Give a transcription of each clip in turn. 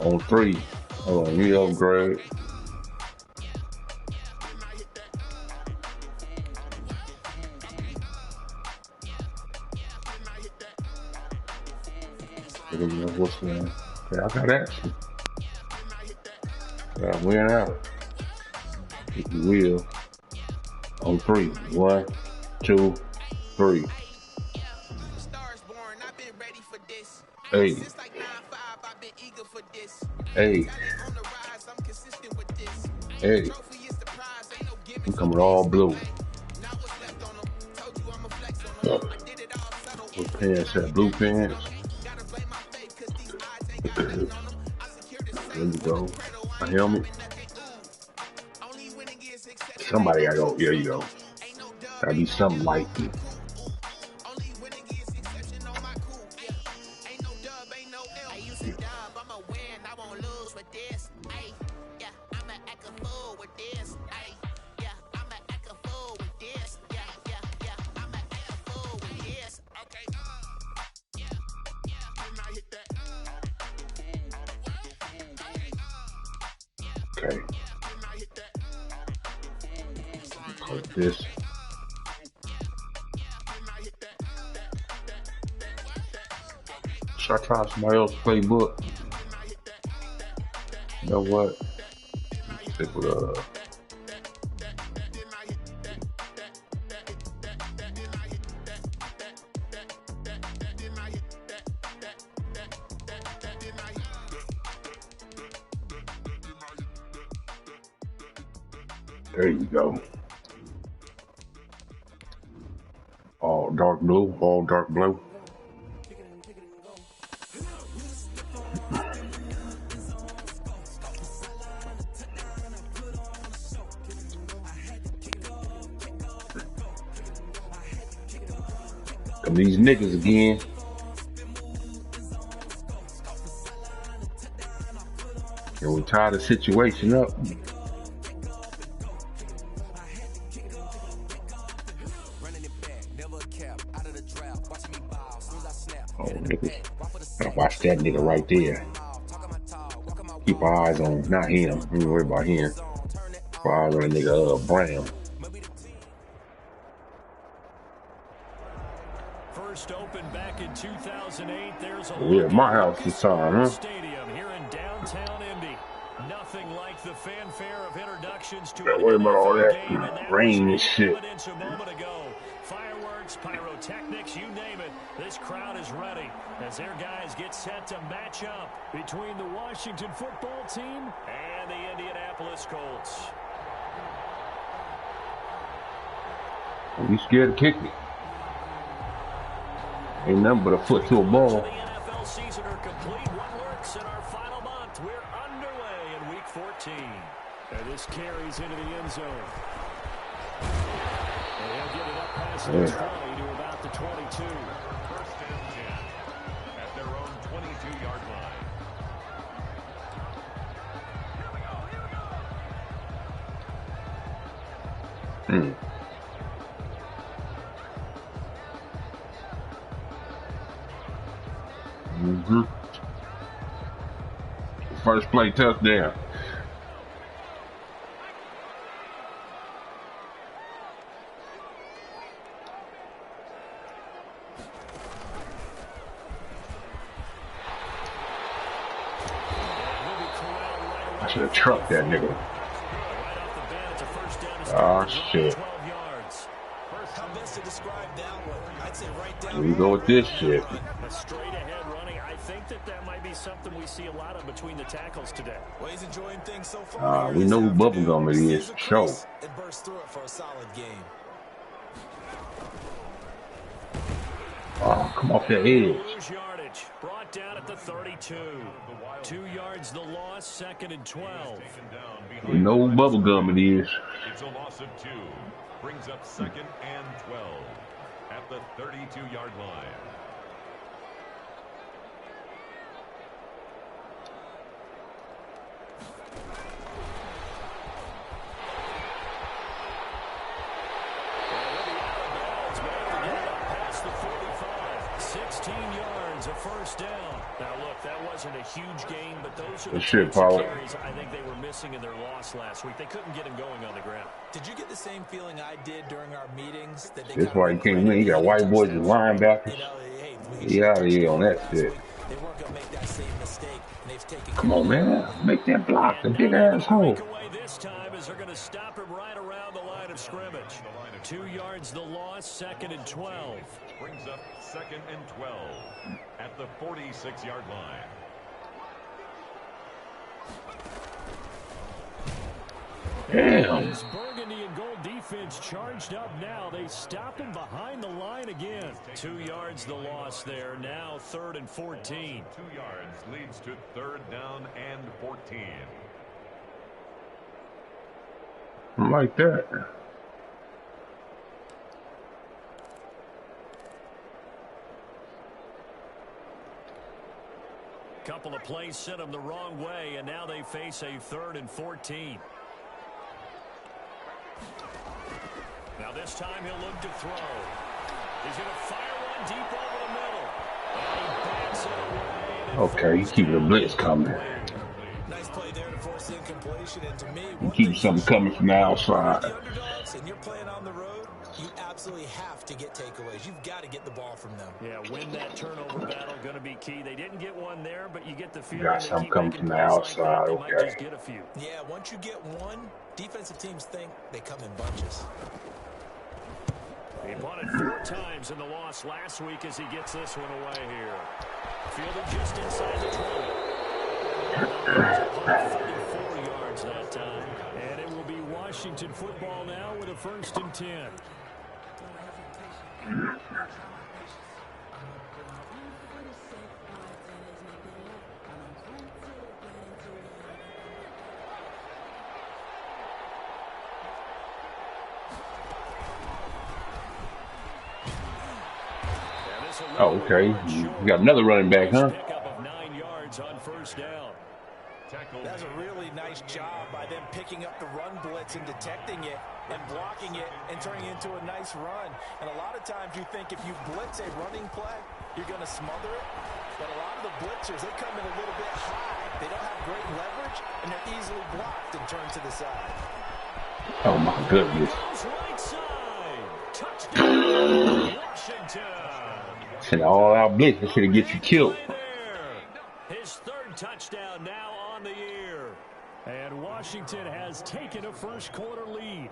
On 3. Hold on, let me upgrade. What's that? Yeah, I got action. Yeah, win out. If you will. On 3. 1, 2, 3. Hey. Hey. Hey. I'm coming all blue. What pants have blue pants? There you go. My helmet. Somebody gotta go. There you go. Gotta be something like it. Okay. Call this. Should I try somebody else's playbook? You know what? Stick with there you go. All dark blue, all dark blue. Come these niggas again. And we tie the situation up. Oh, nigga. Gotta watch that nigga right there. Keep our eyes on, not him. Don't worry about him. Keep our eyes on that nigga, Brown. First opened back in 2008. There's a we're at my house this time, huh? Stadium here in downtown Indy. Nothing like the fanfare of introductions to Don't worry about all that rain and shit. A moment ago. Fireworks, pyrotechnics, you name it. This crowd is ready as their guys get set to match up between the Washington football team and the Indianapolis Colts. You scared to kick it? Ain't nothing but a foot to a ball. The NFL season are complete. What works in our final month? We're underway in Week 14. And this carries into the end zone. And they'll get it up past the 20 to about the 22. First and 10 at their own 22-yard line. Here we go. First play touchdown. I should have trucked that nigga. Oh shit. Here we go with this shit. Something we see a lot of between the tackles today. Well, he's enjoying things so far. We know who bubblegum it is. Show. It burst through it for a solid game. Oh, come off the edge. Yardage brought down at the 32. 2 yards the loss, 2nd and 12. We know who bubblegum it is. It's a loss of 2. Brings up 2nd and 12 at the 32-yard line. A first down. Now, look, that wasn't a huge gain, but those are the Shit, types of Paul. carries I think they were missing in their loss last week. They couldn't get him going on the ground. Did you get the same feeling I did during our meetings that they That's kind of why he can't win. regretted He the got early white boys and touchdowns? linebackers. You know, hey, we He should have out of touched the here on ball that last shit. week. They weren't going to make that same mistake, and they've taken Come care on, of it man. early. Make that block, the And big not able to break asshole. away this time as they're going to stop him right around the line of scrimmage. 2 yards the loss, 2nd and 12. Brings up 2nd and 12 at the 46-yard line. Damn. This burgundy and gold defense charged up now. They stop him behind the line again. 2 yards the loss there. Now 3rd and 14. 2 yards leads to 3rd down and 14. Like that. Couple of plays sent them the wrong way, and now they face a 3rd and 14. Now this time he'll look to throw. He's going to fire one deep over the middle. And he bats it away. And Okay, he's keeping the blitz coming. Nice play there to force incompletion. And to me, He one keeps thing something coming from the If outside. you're the underdogs and you're playing on the road, you absolutely have to get takeaways. You've got to get the ball from them. Yeah, win that turnover battle, going to be key. They didn't get one there, but you get the feeling Got they something keep coming making from the plays like that, outside. they might Okay. just get a few. Yeah, once you get one, defensive teams think they come in bunches. He punted 4 times in the loss last week as he gets this one away here. Fielded just inside the 20. 34 yards that time. And it will be Washington football now with a 1st and 10. Oh, okay. You got another running back, huh? Pickup of 9 yards on 1st down. That's a really nice job by them picking up the run blitz and detecting it and blocking it and turning it into a nice run. And a lot of times you think if you blitz a running play, you're going to smother it. But a lot of the blitzers, they come in a little bit high. They don't have great leverage, and they're easily blocked and turned to the side. Oh, my goodness. Goes right side. Touchdown, Washington. Send all out blitz. This should get you killed. His 3rd touchdown now on the year. And Washington has taken a 1st quarter lead.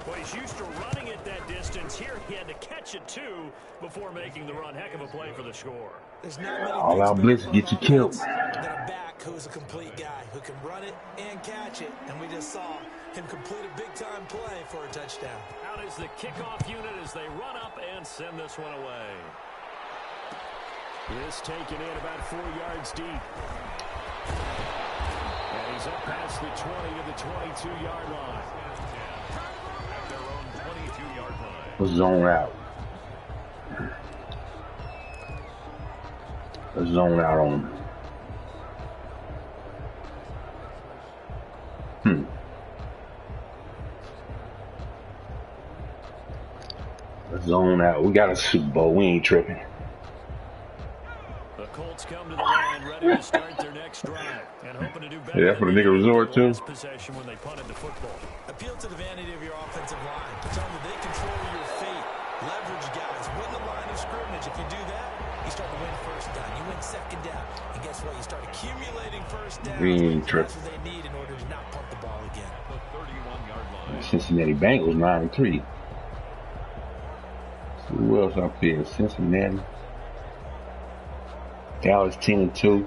Well, he's used to running it that distance. Here he had to catch it, too, before making the run. Heck of a play for the score. There's not many All things out better blitz for get you an killed. offense than a back who's a complete guy who can run it and catch it. And we just saw him complete a big-time play for a touchdown. Out is the kickoff unit as they run up and send this one away. This taken in about 4 yards deep. And he's up past the 20 to the 22-yard line. At their own 22-yard line. Let's zone out. Let's zone out on him. Let's zone out. We got a Super Bowl. We ain't tripping. The Colts come to the line, ready to start their next drive, and hoping to do better. Yeah, that's what a nigga resort to. Last possession when they punted the football. Appeal to the vanity of your offensive line. Tell them that they control your fate. Leverage guys. Win the line of scrimmage. If you do that, you start to win 1st down. You win 2nd down. And guess what? You start accumulating 1st down. We ain't tripping. That's what they need in order to not punt the ball again. The 31-yard line. Cincinnati Bengals 9-3. Who else up here? Cincinnati. Dallas 10-2.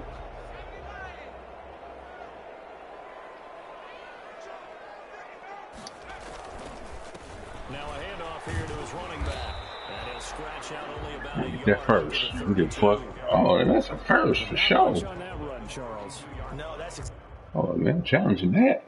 Now a handoff here to his running back. And he'll scratch out only about a Get yard that first. to the We get 32. fuck. Oh, that's a first for Not sure. much on that run, Charles. No, that's Oh, man, challenging that.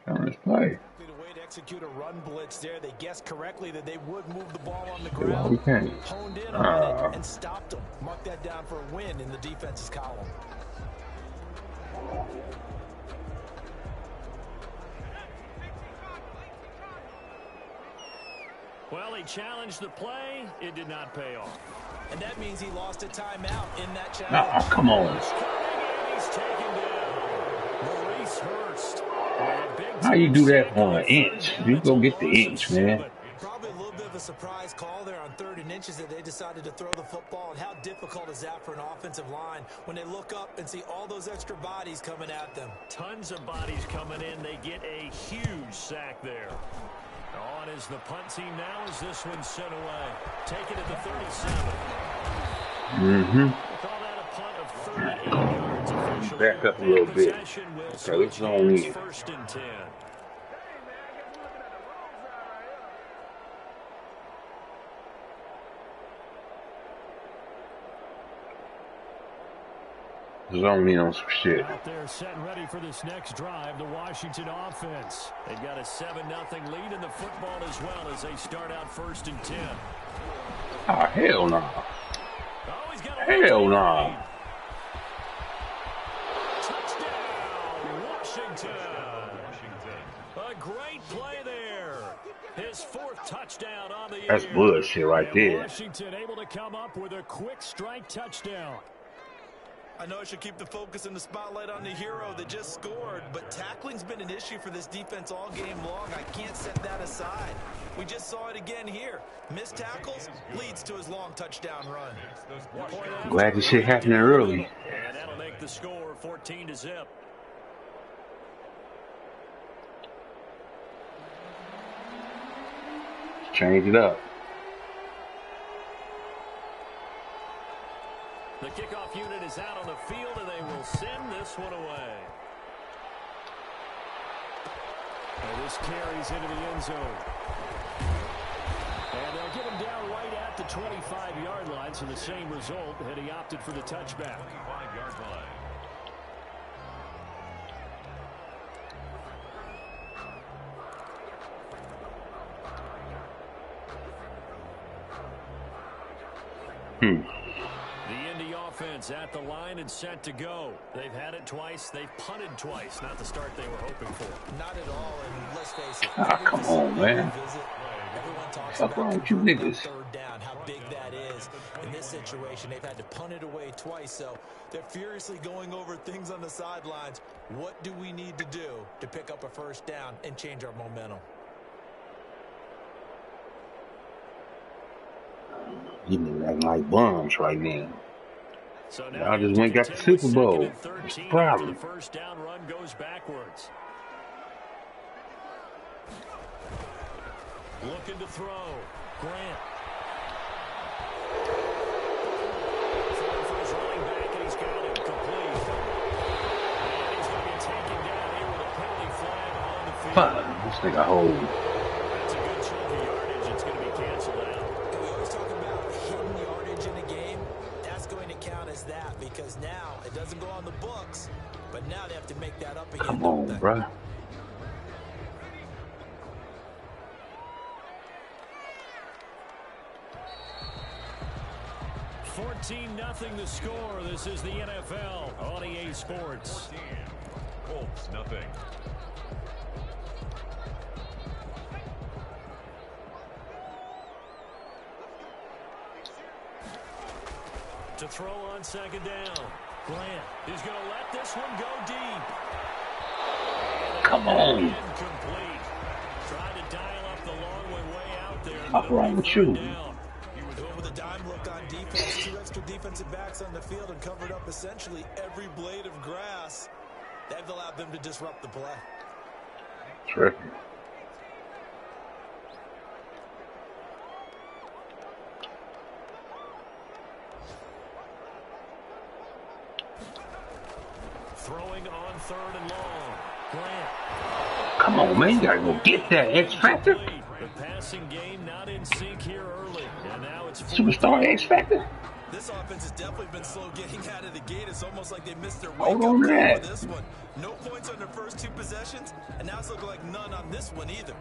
Challenge play. the way to execute a run blitz there. They guessed correctly that they would move the ball on the Why ground. we can't? Honed in on it and stopped them. Mark that down for a win in the defense's column. Well, he challenged the play. It did not pay off. And that means he lost a timeout in that challenge. Nah, come on. He's taken down. Maurice Hurst. How you do that on an inch? You go get the inch, man. Probably a little bit of a surprise call there on 3rd and inches that they decided to throw the football. And how difficult is that for an offensive line when they look up and see all those extra bodies coming at them? Tons of bodies coming in. They get a huge sack there. On is the punt team now as this one's sent away. Take it at the 37. Call that a punt of 38 yards officially. Back up a little bit. Okay, let's zone in. 1st and 10. Zone in on some shit. Out there set and ready for this next drive, the Washington offense. They've got a 7-0 lead in the football as well as they start out 1st and 10. Ah, hell no. Nah. Oh, he's got hell no. Nah. Touchdown, Washington. A great play there. His 4th touchdown on the year. That's bullshit right there. Washington able to come up with a quick strike touchdown. I know I should keep the focus and the spotlight on the hero that just scored, but tackling's been an issue for this defense all game long. I can't set that aside. We just saw it again here. Missed tackles leads to his long touchdown run. I'm glad this shit happening early. And that'll make the score 14-0. Change it up. The kickoff unit is out on the field, and they will send this one away. And this carries into the end zone. And they'll get him down right at the 25-yard line, so the same result, and he opted for the touchback. 5-yard line. The Indy offense at the line and set to go. They've had it twice. They've punted twice. Not the start they were hoping for. Not at all, and let's face it. Ah, come on, man. Everyone talks What's wrong with you niggas? 3rd down, how big that is. In this situation, they've had to punt it away twice, so they're furiously going over things on the sidelines. What do we need to do to pick up a 1st down and change our momentum? You niggas acting like bums right now. So Y'all just went and got the Super Bowl. What's the problem? The 1st down run goes backwards. Looking to throw. Grant. Throwing for his running back, and he's got it complete. And he's going to be taken down here with a penalty flag on the field. Fuck, this nigga hold. That's a good chunk of yardage. It's going to be canceled out. And we always talk about hidden yardage in a game. That's going to count as that because now it doesn't go on the books, but now they have to make that up again. Come on, bruh. 14-0 the score. This is the NFL on EA Sports. 14. Colts, nothing. To throw on 2nd down. Grant is going to let this one go deep. Come on. Incomplete. Tried to dial up the long way out there. What's wrong with you? With a dime look on defense, 2 extra defensive backs on the field and covered up essentially every blade of grass. They've allowed them to disrupt the play. Terrific. Throwing on 3rd and long. Grant. Come on, man. You gotta go get that X Factor. The passing game not in sync here early. And now it's Superstar X Factor. This offense has definitely been slow getting out of the gate. It's almost like they missed their Hold wake-up on call to that. for this one. No points on their first 2 possessions, and now it's looking like none on this one either.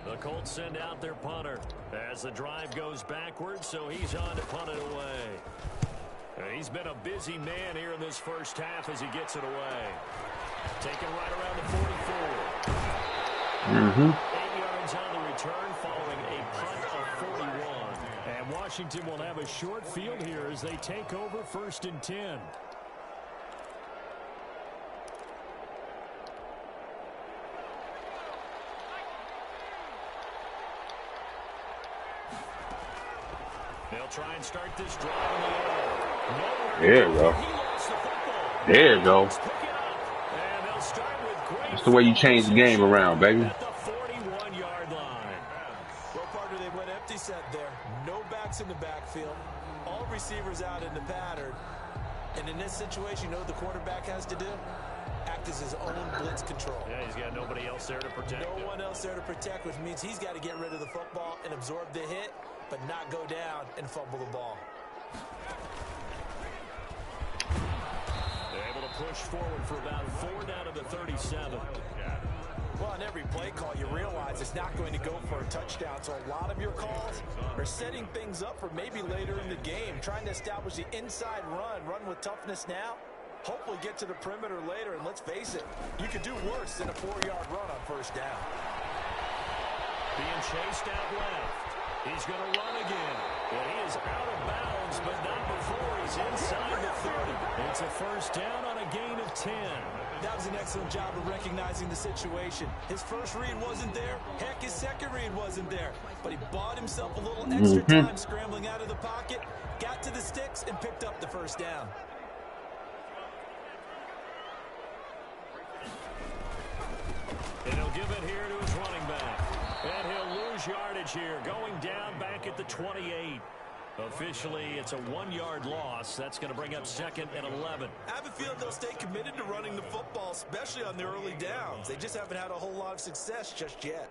The Colts send out their punter as the drive goes backwards, so he's on to punt it away. He's been a busy man here in this first half as he gets it away. Taken right around the 44. 8 yards on the return following a punt of 41. And Washington will have a short field here as they take over 1st and 10. They'll try and start this drive in the air. There you go. There you go. That's the way you change the game around, baby. At the 41-yard line. Well, partner, they went empty set there. No backs in the backfield. All receivers out in the pattern. And in this situation, you know what the quarterback has to do? Act as his own blitz control. Yeah, he's got nobody else there to protect him. No one else there to protect, which means he's got to get rid of the football and absorb the hit, but not go down and fumble the ball. They're able to push forward for about 4 down to the 37. Well, on every play call, you realize it's not going to go for a touchdown, so a lot of your calls are setting things up for maybe later in the game, trying to establish the inside run with toughness now, hopefully get to the perimeter later, and let's face it, you could do worse than a 4-yard run on 1st down. Being chased out left. He's going to run again. And he is out of bounds, but not before he's inside the 30. It's a 1st down on a gain of 10. That was an excellent job of recognizing the situation. His first read wasn't there. Heck, his second read wasn't there. But he bought himself a little extra time scrambling out of the pocket, got to the sticks, and picked up the 1st down. And he'll give it here to his running back. And he'll lose yardage here, going down back at the 28. Officially, it's a 1-yard loss. That's going to bring up 2nd and 11. I have a feeling they'll stay committed to running the football, especially on the early downs. They just haven't had a whole lot of success just yet.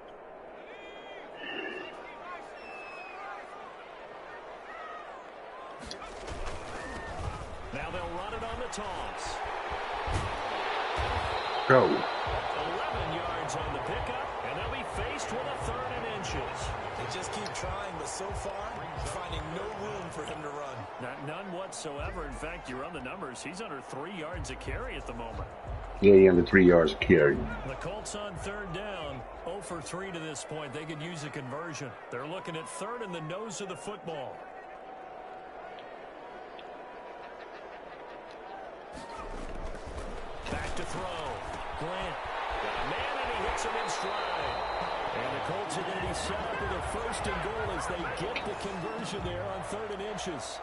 Now they'll run it on the toss. Go. 11 yards on the pickup, and they'll be faced with a 3rd and inches. They just keep trying, but so far, finding no room for him to run. None whatsoever. In fact, you run the numbers. He's under 3 yards a carry at the moment. Yeah, he under 3 yards of carry. The Colts on 3rd down, 0 for 3 to this point. They could use a conversion. They're looking at 3rd in the nose of the football. Back to throw. Grant. Got a man, and he hits him in stride. And the Colts are going to be set up with a 1st and goal as they get the conversion there on 3rd and inches.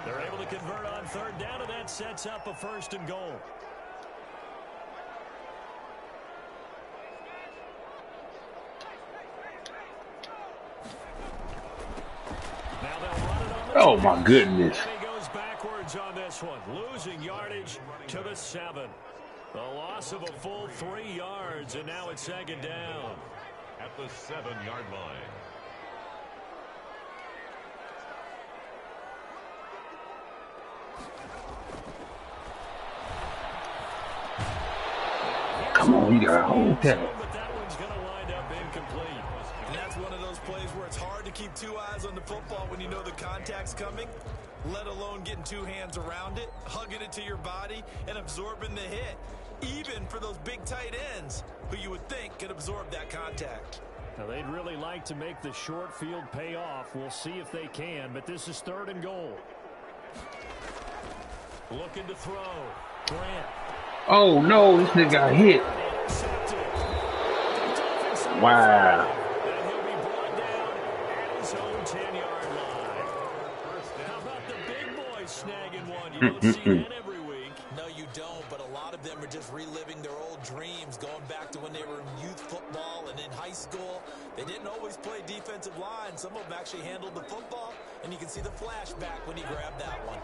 They're able to convert on 3rd down, and that sets up a 1st and goal. Now they'll run it on the Oh, my goodness. And he goes backwards on this one, losing yardage to the 7. The loss of a full 3 yards, and now it's 2nd down. At the 7-yard line. Come on, you gotta hold that. But that one's going to wind up incomplete. And that's one of those plays where it's hard to keep 2 eyes on the football when you know the contact's coming, let alone getting 2 hands around it, hugging it to your body, and absorbing the hit, even for those big tight ends who you would think could absorb that contact. Now, they'd really like to make the short field pay off. We'll see if they can, but this is 3rd and goal. Looking to throw. Grant. Oh, no, this nigga got hit. Wow. And he'll be brought down at his own 10-yard line. How about the big boys snagging one? You don't see that every week. No, you don't, but a lot of them are just reliving their old dreams, going back to when they were in youth football and in high school. They didn't always play defensive line. Some of them actually handled the football, and you can see the flashback when he grabbed that one.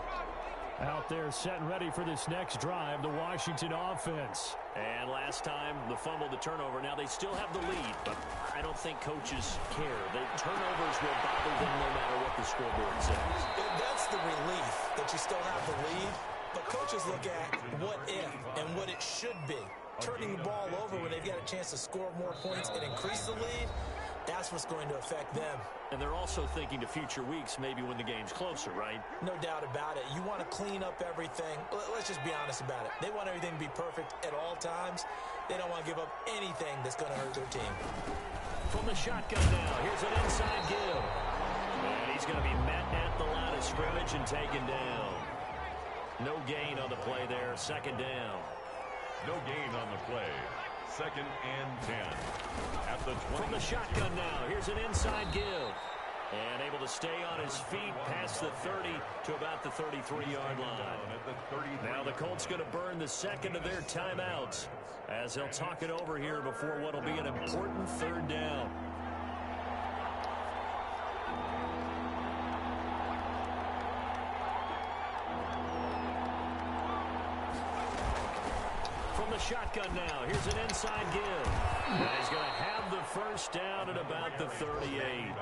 Out there set and ready for this next drive, the Washington offense. And last time, the fumble, the turnover. Now they still have the lead, but I don't think coaches care. The turnovers will bother them no matter what the scoreboard says. That's the relief that you still have the lead, but coaches look at what if and what it should be. Turning the ball over when they've got a chance to score more points and increase the lead, That's what's going to affect them. And they're also thinking to future weeks, maybe when the game's closer, right? No doubt about it. You want to clean up everything. Let's just be honest about it. They want everything to be perfect at all times. They don't want to give up anything that's going to hurt their team. From the shotgun now, here's an inside give. And he's going to be met at the line of scrimmage and taken down. No gain on the play there, second down. No gain on the play. Second and 10. At the 20. From the shotgun now, here's an inside give. And able to stay on his feet past the 30 to about the 33-yard line. Now the Colts going to burn the second of their timeouts as they'll talk it over here before what will be an important third down. From the shotgun now, here's an inside give. And he's going to have the first down at about the 38.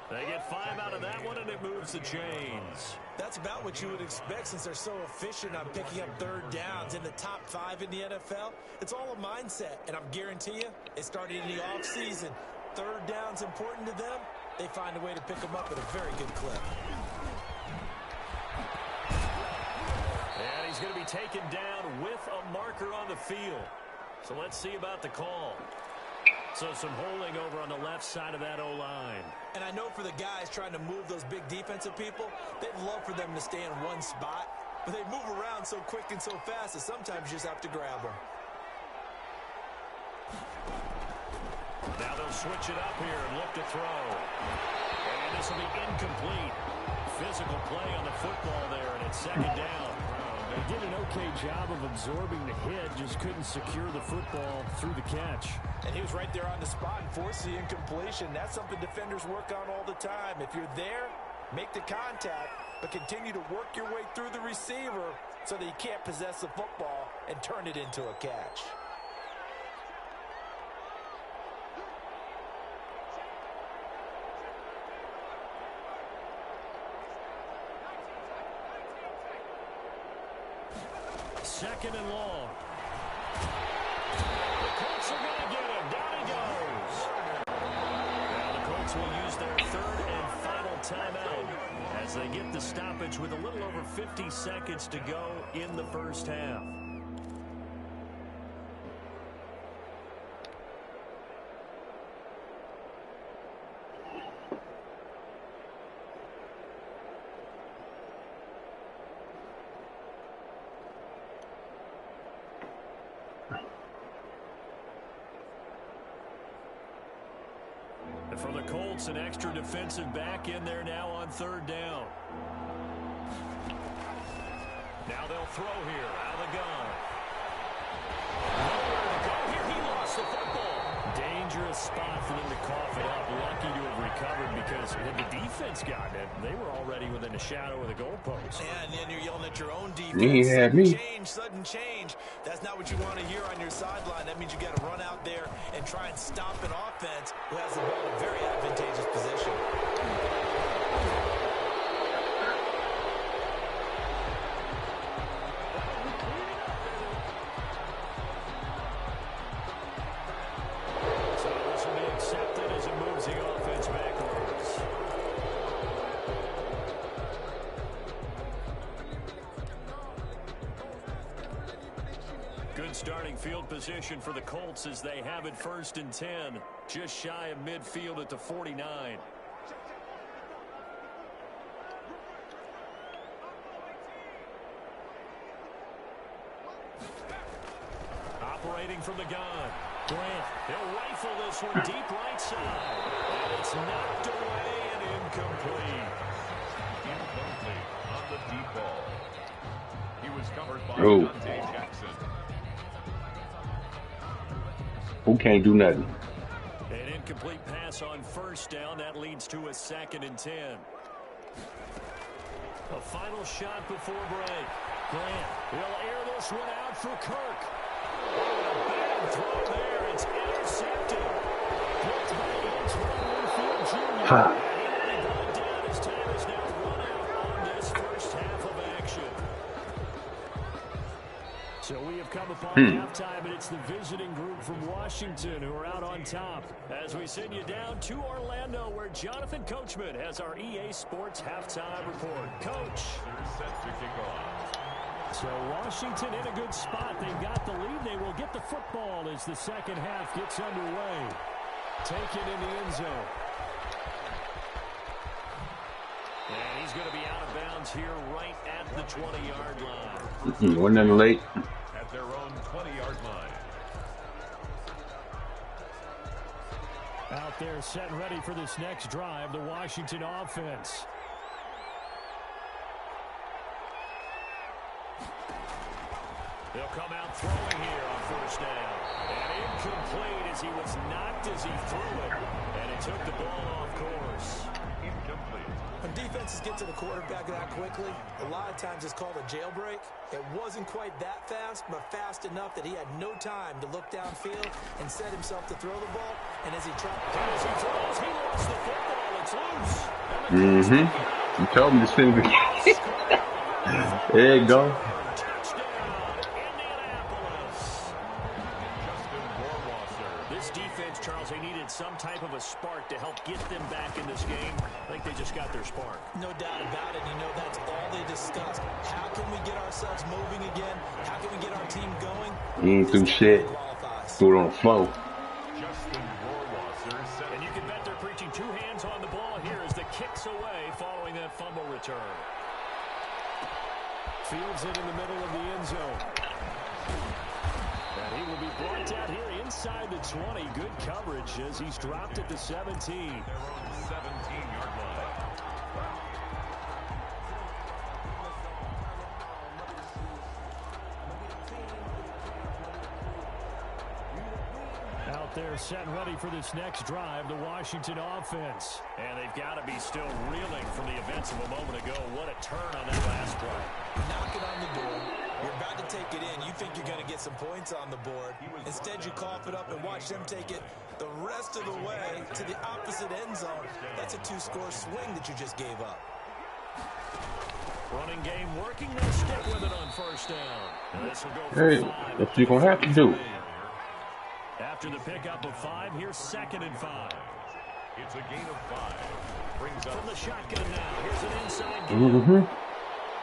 They get 5 out of that one, and it moves the chains. That's about what you would expect since they're so efficient on picking up third downs in the top 5 in the NFL. It's all a mindset, and I'm guarantee you, it started in the offseason. Third down's important to them. They find a way to pick them up at a very good clip. And he's going to be taken down with a marker on the field. So let's see about the call. So some holding over on the left side of that O-line. And I know for the guys trying to move those big defensive people, they'd love for them to stay in one spot. But they move around so quick and so fast that sometimes you just have to grab them. Now they'll switch it up here and look to throw. And this will be incomplete. Physical play on the football there, and it's second down. They did an okay job of absorbing the hit, just couldn't secure the football through the catch. And he was right there on the spot and forced the incompletion. That's something defenders work on all the time. If you're there, make the contact, but continue to work your way through the receiver so that you can't possess the football and turn it into a catch. Second and long. The Colts are going to get him. Down he goes. Now the Colts will use their third and final timeout as they get the stoppage with a little over 50 seconds to go in the first half. And for the Colts, an extra defensive back in there now on third down. Now they'll throw here out of the gun. Nowhere to go here. He lost the football. Dangerous spot for them to cough it up. Lucky to have recovered because had the defense gotten it, they were already within a shadow of the goalpost. Yeah, and then you're yelling at your own defense. You had me. Sudden change. That's not what you want to hear on your sideline. That means you got to run out there and try and stop an offense who has the ball in a very advantageous position. So this will be accepted as it moves the offense backwards. Good starting field position for the Colts as they have it first and 10. Just shy of midfield at the 49. Operating from the gun. Grant, he'll rifle this one deep right side. And it's knocked away and incomplete. Incomplete on the deep ball. He was covered by Oh. Dante Jackson. Who can't do nothing? An incomplete pass on first down. That leads to a second and 10. A final shot before break. Grant, he'll air this one out for Kirk. Oh, a bad throw there. It's intercepted. Picked by Antoine Winfield Jr. Ha. And he'll be brought down as time is now run out on this first half of action. So we have come upon halftime, and it's the visiting group from Washington who are out on top. As we send you down to Orlando, where Jonathan Coachman has our EA Sports halftime report. Coach. Set to kick off. So Washington in a good spot. They've got the lead. They will get the football as the second half gets underway. Taken in the end zone. And he's going to be out of bounds here right at the 20-yard line. Wasn't that late? At their own 20-yard line. Out there set and ready for this next drive, the Washington offense. They'll come out throwing here on first down. And incomplete as he was knocked as he threw it. And it took the ball off course. Incomplete. When defenses get to the quarterback that quickly, a lot of times it's called a jailbreak. It wasn't quite that fast, but fast enough that he had no time to look downfield and set himself to throw the ball. And as he throws, he lost the football. It's loose. You told me to send it. There you go. Charles, they needed some type of a spark to help get them back in this game. I think they just got their spark. No doubt about it. You know, that's all they discussed. How can we get ourselves moving again? How can we get our team going? He ain't do shit. Threw it on the floor. And you can bet they're preaching two hands on the ball here as the kicks away following that fumble return. Fields it in the middle of the end zone. And he will be brought out here inside the 20. Good coverage as he's dropped at the 17. Their own 17-yard line. Out there set and ready for this next drive, the Washington offense. And they've got to be still reeling from the events of a moment ago. What a turn on that last play. Knock it on the door. You're about to take it in. You think you're going to get some points on the board. Instead, you cough it up and watch them take it the rest of the way to the opposite end zone. That's a two-score swing that you just gave up. Running game working. They'll stick with it on first down. And this will go for Hey, 5. what you gonna have to do? After the pickup of 5, here's 2nd and 5. It's a gain of 5. Brings up from the shotgun now. Here's an inside game.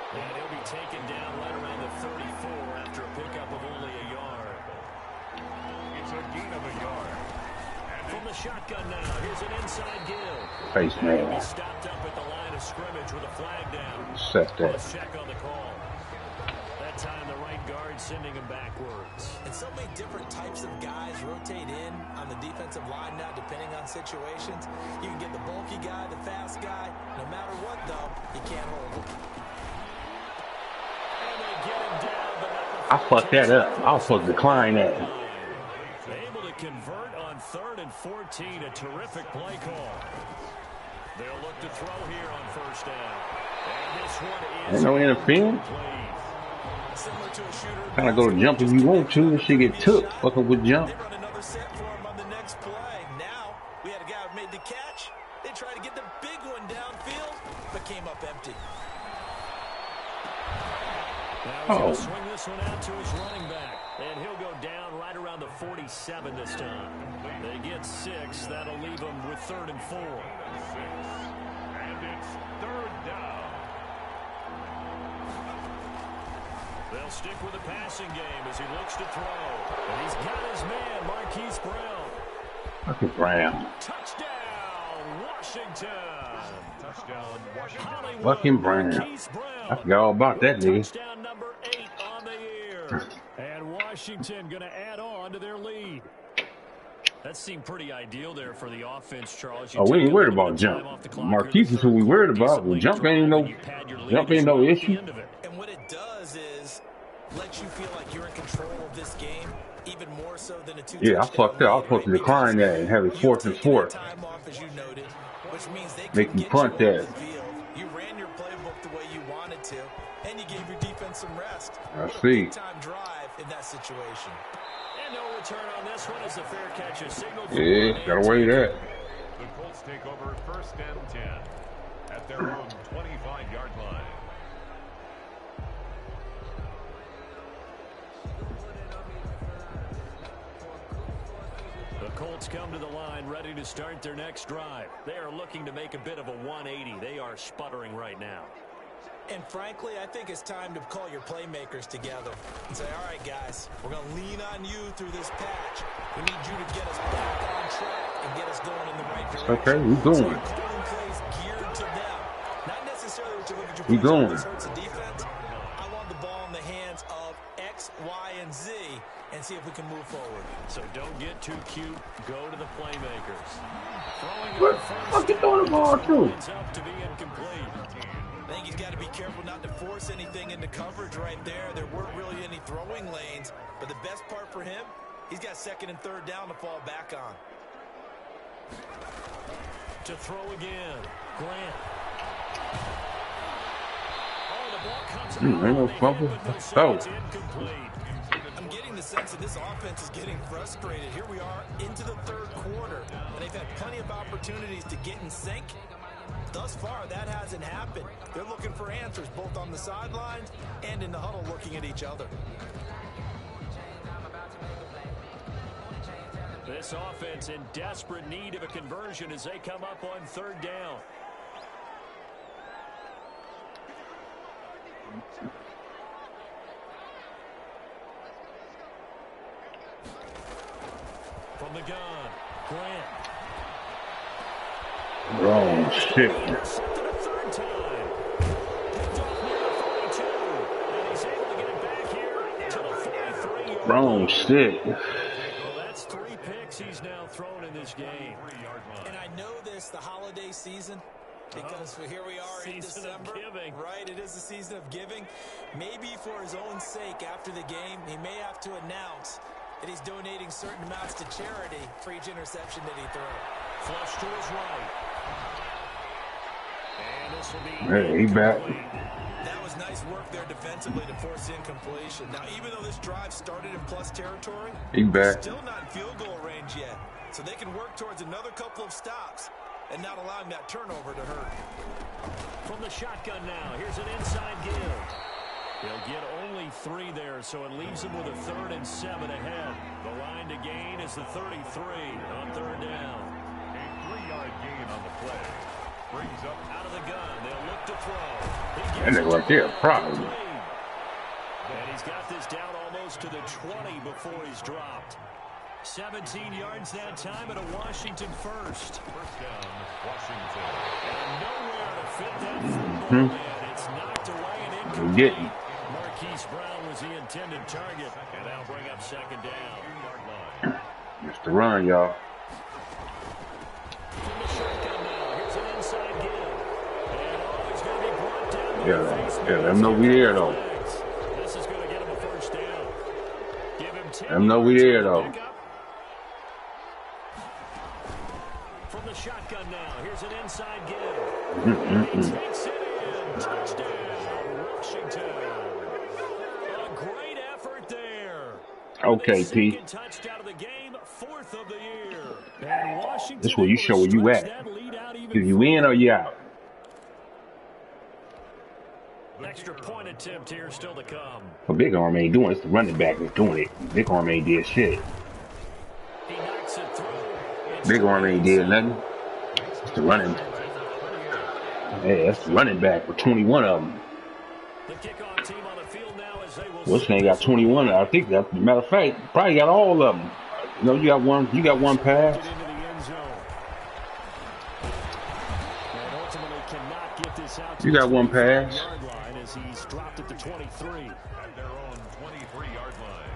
And he'll be taken down right around the 34 after a pickup of only a yard. It's a gain of a yard. And from the shotgun now, here's an inside give. Face And he'll be man. stopped up at the line of scrimmage with a flag down. Set that. Let's check on the call. That time the right guard sending him backwards. And so many different types of guys rotate in on the defensive line now, depending on situations. You can get the bulky guy, the fast guy. No matter what, though, you can't hold him. I fucked that up. I was supposed to decline that. Able to convert on 3rd and 14. A terrific play call. They'll look to throw here on first down. And this one is Ain't no interference. Similar to a shooter. Kind of go to jump if you want to. If she get took, fucking with jump. They run another set for him on the next play. Now, we had a guy who made the catch. They tried to get the big one downfield, but came up empty. Now he's going to swing this one out to his running back. And he'll go down right around the 47 this time. They get 6. That'll leave them with 3rd and 4. 6. And it's 3rd down. They'll stick with the passing game as he looks to throw. And he's got his man, Marquise Brown. Fucking Brown. Touchdown, Washington. Touchdown, Washington. Hollywood, Fucking Brown. Marquise Brown. I forgot all about that nigga. Touchdown number 8 on the year. And Washington going to add on to their lead. That seemed pretty ideal there for the offense, Charles. Oh, we ain't worried about jump. Marquise is who we worried about. Well, jump ain't no issue. And what it does is let you feel like you're in control of this game, even more so than a two. Yeah, I fucked up. I was supposed to decline that and have it 4th and 4. Time off, as you noted, which means they Make you punt that. You ran your playbook the way you wanted to, and you gave your defense some rest. I see. Big time drive in that situation. And no return on this one as the fair catch is signaled. Yeah, gotta weigh that. The Colts take over 1st and 10 at their own 25-yard line. Colts come to the line ready to start their next drive. They are looking to make a bit of a 180. They are sputtering right now. And frankly, I think it's time to call your playmakers together and say, all right, guys, we're going to lean on you through this patch. We need you to get us back on track and get us going in the right direction. Okay, we going. So you're calling plays geared to them. Not necessarily what you look at your We plays, going. this hurts the defense. I want the ball in the hands of X, Y, and Z and see if we can move forward. So don't get too cute. Go to the playmakers. What the fuck you throwing the ball to? Ends up to be incomplete. I think he's got to be careful not to force anything into coverage right there. There weren't really any throwing lanes, but the best part for him, he's got second and third down to fall back on. To throw again, Grant. Oh, the ball comes out. Ain't no fumble. It's incomplete. I'm getting the sense that this offense is getting frustrated. Here we are into the third quarter, and they've had plenty of opportunities to get in sync. Thus far, that hasn't happened. They're looking for answers both on the sidelines and in the huddle looking at each other. This offense in desperate need of a conversion as they come up on third down. From the gun, Grant. Wrong shit. Wrong shit. Well, that's 3 picks he's now thrown in this game. And I know this, the holiday season, because here we are in December. Right, it is the season of giving. Maybe for his own sake after the game, he may have to announce that he's donating certain amounts to charity for each interception that he throws. Flush to his right. And this will be Hey, he back. That was nice work there defensively to force the incompletion. Now, even though this drive started in plus territory, He back. still not in field goal range yet. So they can work towards another couple of stops and not allowing that turnover to hurt. from the shotgun now. Here's an inside give. He'll get only 3 there, so it leaves him with a 3rd and 7 ahead. The line to gain is the 33 on third down. A 3-yard gain on the play. Brings up Out of the gun, they'll look to throw. That nigga right there, problem. And he's got this down almost to the 20 before he's dropped. 17 yards that time and a Washington first. first down, Washington. And nowhere to fit that football in. It's knocked away and incomplete. Marquise Brown was the intended target, and that'll bring up second down. It's the run, y'all. From the shotgun now, here's an inside give. And he's going to be brought down. Yeah, let him know we there, though. This is going to get him a first down. Give him 10 Let him know we there, though. From the shotgun now, here's an inside give. He takes it in. Touchdown, Washington. A great effort there. Okay, The P. second touchdown of the game, 4th of the year. And Washington This where you able to show where you stretch at. that lead out even Is you in or you out? Extra point attempt here still to come. But Big Arm ain't doing it. It's the running back that's doing it. Big Arm ain't did shit. He knocks it through. Big Arm ain't did nothing. It's the running. Hey, that's the running back with 21 of them. The kickoff team on the field now as they will. What's name got 21? I think that. Matter of fact, probably got all of them. You know, you got one. You got one pass. Into the end zone. And ultimately cannot get this out. You got one pass. Yard line as he's dropped at the 23. At their own 23-yard line.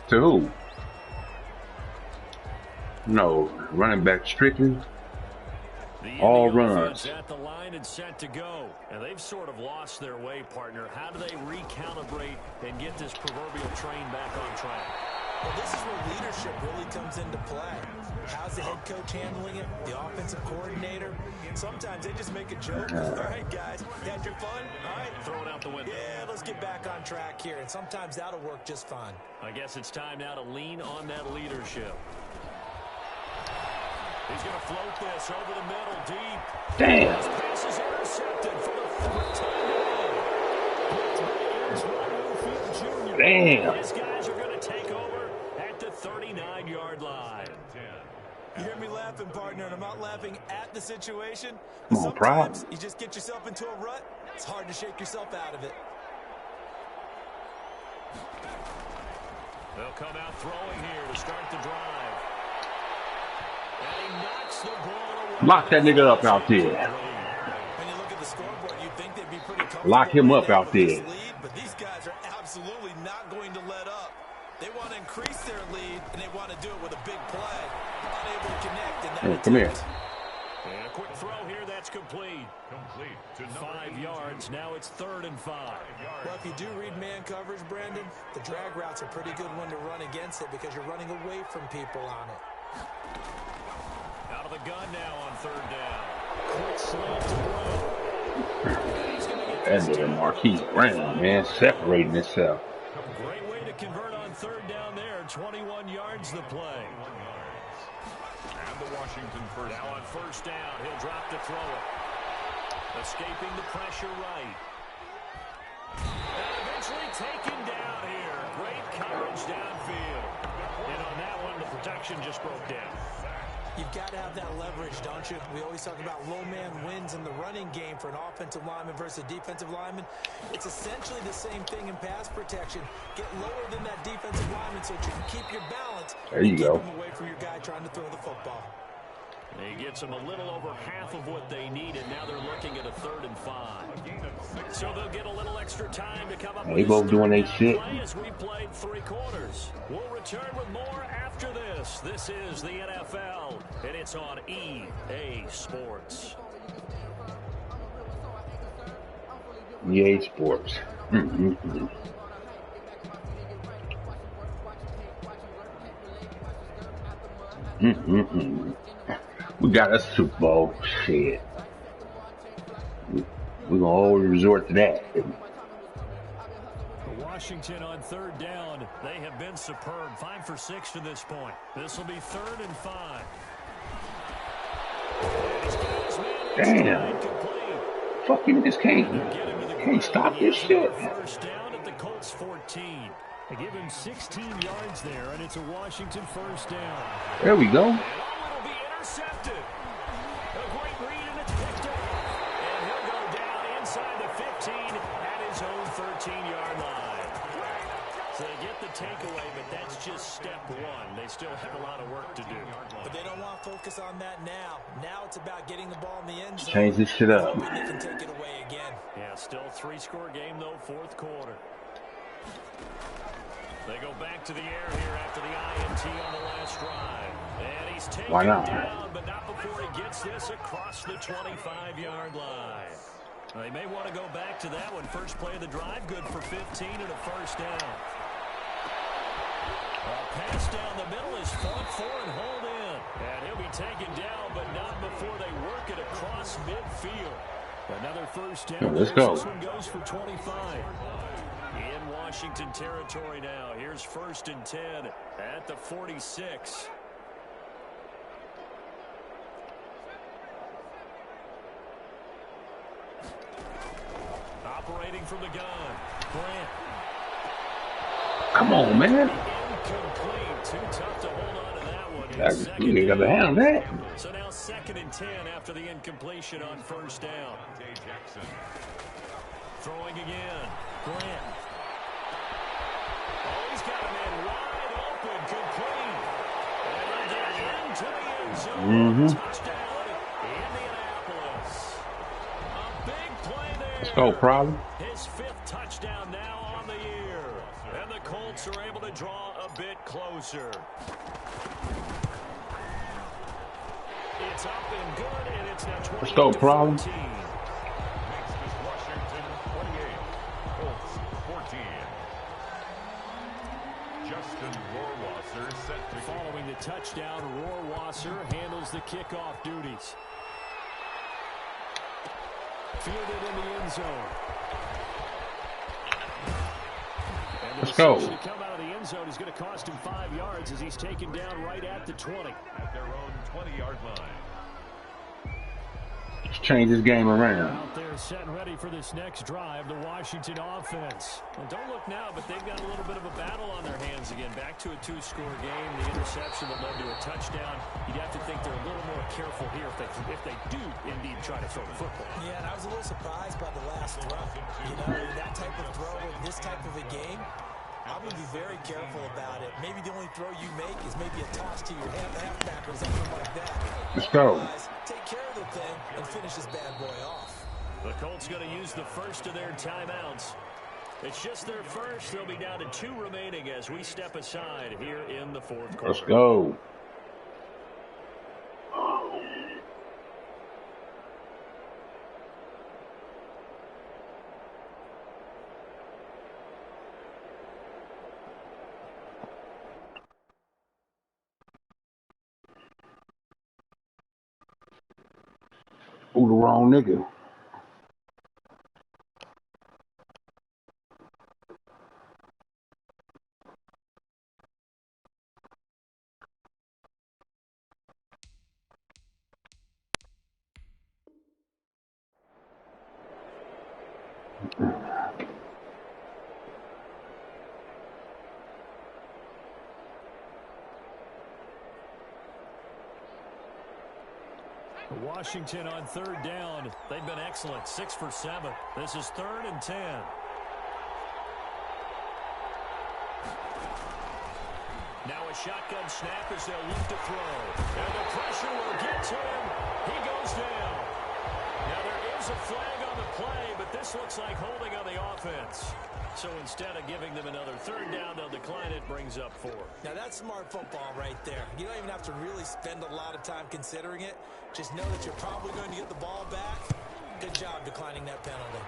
To who? No, running back Strickland. The All Indian runs. offense at the line and set to go. And they've sort of lost their way, partner. How do they recalibrate and get this proverbial train back on track? Well, this is where leadership really comes into play. How's the head coach handling it? The offensive coordinator? Sometimes they just make a joke. All right, guys, you had your fun? All right. Throw it out the window. Yeah, let's get back on track here. And sometimes that'll work just fine. I guess it's time now to lean on that leadership. He's going to float this over the middle, deep. Damn. This pass is intercepted for the 4th time. Damn. These guys are going to take over at the 39-yard line. get the situation. Come on, Pride. Sometimes you just get yourself into a rut. It's hard to shake yourself out of it. They'll come out throwing here to start the drive. And he knocks the ball away. Lock that nigga up out there. When you look at the scoreboard, you'd think they'd be pretty comfortable. Lock him right up now out with this there. lead, but these guys are absolutely not going to let up. They want to increase their lead, and they want to do it with a big play. Unable to connect in that Come here. And a quick throw here, that's complete. Complete to 5 yards. Now it's 3rd and 5. Well, if you do read man coverage, Brandon, the drag route's a pretty good one to run against it because you're running away from people on it. Out of the gun now on 3rd down. Quick slant to Brown. That nigga Marquise Brown, man, separating himself. Great way to convert on 3rd down there. 21 yards the play. and the Washington first. Now on 1st down, he'll drop to throw it. Escaping the pressure right. And eventually taken down here. Great coverage downfield. And on that one, the protection just broke down. You've got to have that leverage, don't you? We always talk about low man wins in the running game for an offensive lineman versus a defensive lineman. It's essentially the same thing in pass protection. Get lower than that defensive lineman so that you can keep your balance. There you go. Keep him away from your guy trying to throw the football. He gets them a little over half of what they needed. Now they're looking at a 3rd and 5. So they'll get a little extra time to come up with They both doing their shit. as we played 3 quarters. We'll return with more after this. This is the NFL, and it's on EA Sports. EA Sports. Mm-hmm. Mm-hmm. We got a Super Bowl. Shit. We're going to always resort to that. Washington on 3rd down. They have been superb. 5 for 6 to this point. This will be 3rd and 5. Damn. Fucking just can't stop this shit. 1st down at the Colts 14. They give him 16 yards there, and it's a Washington 1st down. There we go. And it'll be intercepted. A great read, and it's picked up. And he'll go down inside the 15 at his own 13-yard line. So they get the takeaway, but that's just step 1. They still have a lot of work to do. But they don't want to focus on that now. Now it's about getting the ball in the end zone. Change this shit up. Hoping they can take it away again. Yeah, still 3-score game, though, 4th quarter. They go back to the air here after the INT on the last drive. And he's taken down, but not before he gets this across the 25-yard line. They may want to go back to that one. First play of the drive, good for 15 and a 1st down. A pass down the middle is fought for and hauled in. And he'll be taken down, but not before they work it across midfield. Another 1st down. Let's go. This one goes for 25. In Washington territory now. Here's 1st and 10 at the 46. Operating from the gun. Grant. Come on, man. Incomplete. Too tough to hold on to that one. You got to handle that. So now 2nd and 10 after the incompletion on 1st down. Throwing again. Grant. Oh, he's got a man wide open, complete. And they'll get into the end zone. Touchdown, Indianapolis. A big play there. Let's go, problem. His 5th touchdown now on the year. And the Colts are able to draw a bit closer. It's up and good, and it's now 20. Let's go, problem. Washington 28, Colts 14. Justin Rohrwasser set to Following the touchdown, Rohrwasser handles the kickoff duties. Fielded in the end zone. And Let's go. To come out of the end zone is going to cost him 5 yards as he's taken down right at the 20. at their own 20-yard line. Let's change this game around. Out there they're set and ready for this next drive, the Washington offense. And don't look now, but they've got a little bit of a battle on their hands again. Back to a two-score game. The interception that led to a touchdown. You'd have to think they're a little more careful here if they do indeed try to throw the football. Yeah, and I was a little surprised by the last throw. You know, that type of throw in this type of a game, I'm going to be very careful about it. Maybe the only throw you make is maybe a toss to your halfback or something like that. Let's go. Otherwise, take care of the thing and finish this bad boy off. The Colts going to use the first of their timeouts. It's just their first. They'll be down to 2 remaining as we step aside here in the fourth quarter. Let's go. Ooh, the wrong nigga. Washington on third down. They've been excellent. 6 for 7. This is 3rd and 10. Now a shotgun snap as they'll look to throw. And the pressure will get to him. He goes down. Now there is a flag on the play, but this looks like holding on the offense. So instead of giving them another 3rd down, they'll decline it. Brings up 4. Now that's smart football right there. You don't even have to really spend a lot of time considering it. Just know that you're probably going to get the ball back. Good job declining that penalty.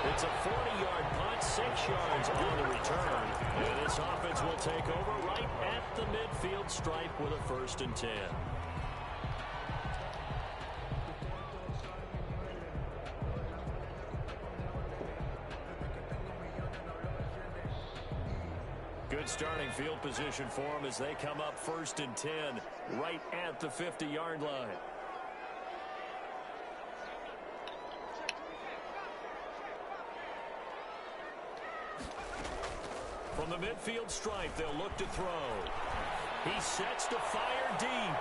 It's a 40-yard punt, 6 yards on the return. And this offense will take over right at the midfield stripe with a 1st and 10. Good starting field position for them as they come up 1st and 10 right at the 50-yard line. From the midfield stripe, they'll look to throw. He sets to fire deep.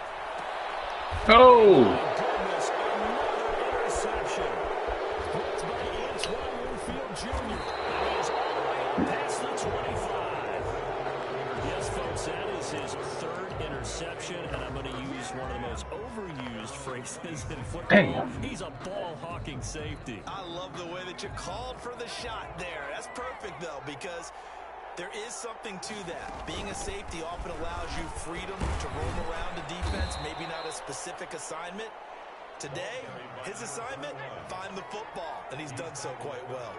Oh! My goodness, another interception. It's by Antoine Winfield Jr. And he's all the way past the 25. Yes, folks, that is his 3rd interception, and I'm going to use one of the most overused phrases in football. Damn. He's a ball-hawking safety. I love the way that you called for the shot there. That's perfect, though, because there is something to that. Being a safety often allows you freedom to roam around a defense, maybe not a specific assignment. Today, his assignment, find the football, and he's done so quite well.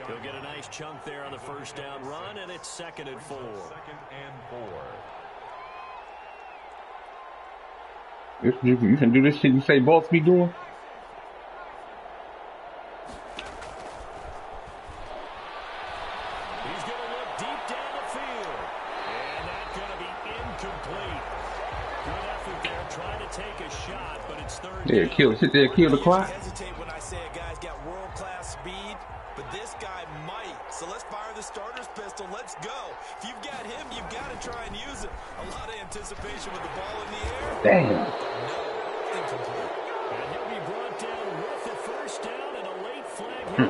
He'll get a nice chunk there on the 1st down run, and it's 2nd and 4. 2nd and 4. You can do this shit you say both be doing? He's going to look deep down the field. And that's going to be incomplete. Good effort there, trying to take a shot, but it's 3rd down. Sit there, kill the I clock. hesitate when I say a guy's got world-class speed, but this guy might. So let's fire the starter's pistol. Let's go. If you've got him, you've got to try and use it. A lot of anticipation with the ball in the air. Damn. No, incomplete. And he'll be brought down with the 1st down and a late flag here.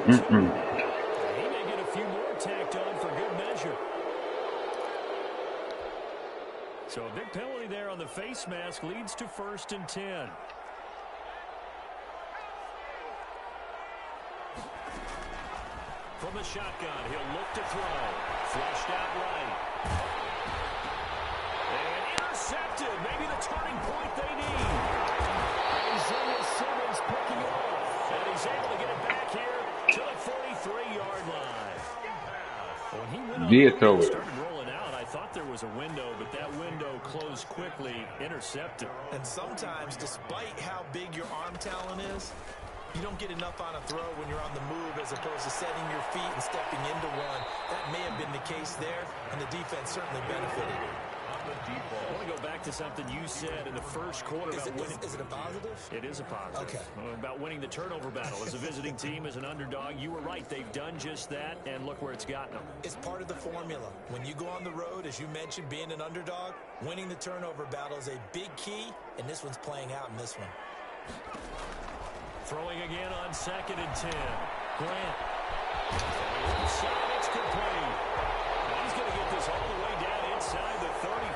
He may get a few more tacked on for good measure. So a big penalty there on the face mask leads to 1st and 10. From the shotgun, he'll look to throw. Flushed out right. And intercepted. Maybe the turning point they need. Isaiah Simmons picking it off. And he's able to get it back here to the 43-yard line. When he went on and started rolling out, I thought there was a window, but that window closed quickly, intercepted. And sometimes, despite how big your arm talent is, you don't get enough on a throw when you're on the move as opposed to setting your feet and stepping into one. That may have been the case there, and the defense certainly benefited. I want to go back to something you said in the first quarter about winning. Is it a positive? It is a positive. Okay. About winning the turnover battle. As a visiting team, as an underdog, you were right. They've done just that, and look where it's gotten them. It's part of the formula. When you go on the road, as you mentioned, being an underdog, winning the turnover battle is a big key, and this one's playing out in this one. Throwing again on 2nd and 10. Grant. Inside, it's complete. Now he's going to get this all the way down inside the 35.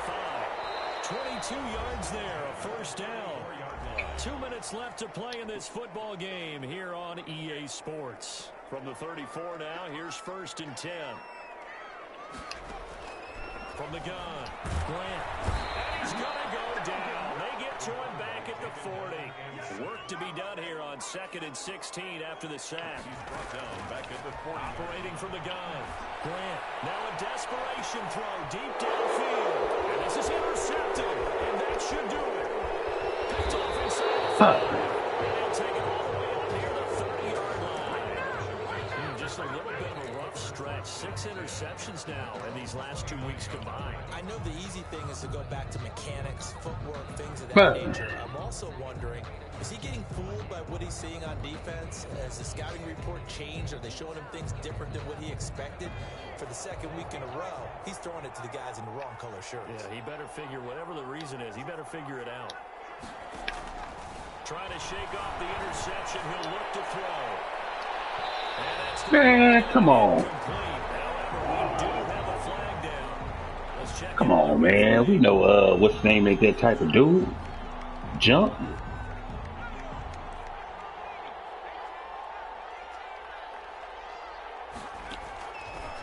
22 yards there, a first down. 2 minutes left to play in this football game here on EA Sports. From the 34 now, here's 1st and 10. From the gun, Grant. And he's going to go down. They get to him back at the 40. Work to be done here on 2nd and 16 after the sack. He's brought down back at the 40. Operating from the gun. Grant, now a desperation throw deep downfield. And this is intercepted. And that should do it. Picked off inside the 5. And they'll take it all the way up near the 30-yard line. Just a little bit of a rough stretch. 6 interceptions now in these last 2 weeks combined. I know the easy thing is to go back to mechanics, footwork, things of that nature. I'm also wondering, is he getting fooled by what he's seeing on defense? Has the scouting report changed? Are they showing him things different than what he expected? For the 2nd week in a row, he's throwing it to the guys in the wrong color shirts. Yeah, he better figure, whatever the reason is, he better figure it out. Trying to shake off the interception. He'll look to throw. And that's Man, come on. However, we do have a flag down. Let's check Come on, man. We know what's his name ain't that type of dude. Jump.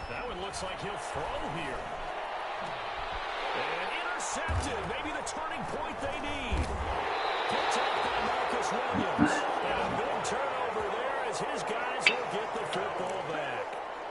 That one looks like he'll throw here. And intercepted. Maybe the turning point they need. Picked up by Marcus Williams. And a big turnover there as his guys will get the football back.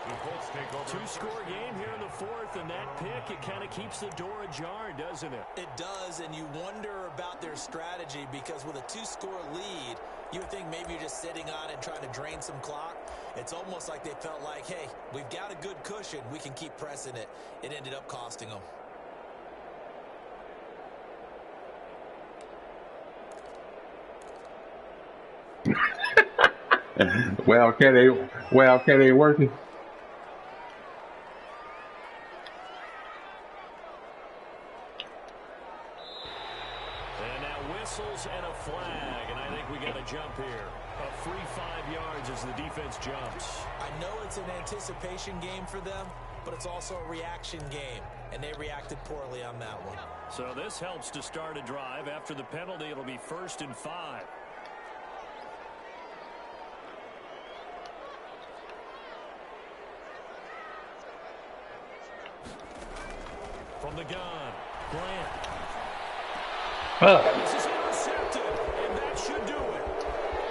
The Colts take over. 2-score game here in the 4th, and that pick, it kind of keeps the door ajar, doesn't it? It does, and you wonder about their strategy because with a 2-score lead, you would think maybe you're just sitting on it and trying to drain some clock. It's almost like they felt like, hey, we've got a good cushion. We can keep pressing it. It ended up costing them. Wildcat ain't working. And now whistles and a flag, and I think we got a jump here. A free 5 yards as the defense jumps. I know it's an anticipation game for them, but it's also a reaction game, and they reacted poorly on that one. So this helps to start a drive. After the penalty, it'll be 1st and 5. From the gun, Grant. This is intercepted, and that should do it.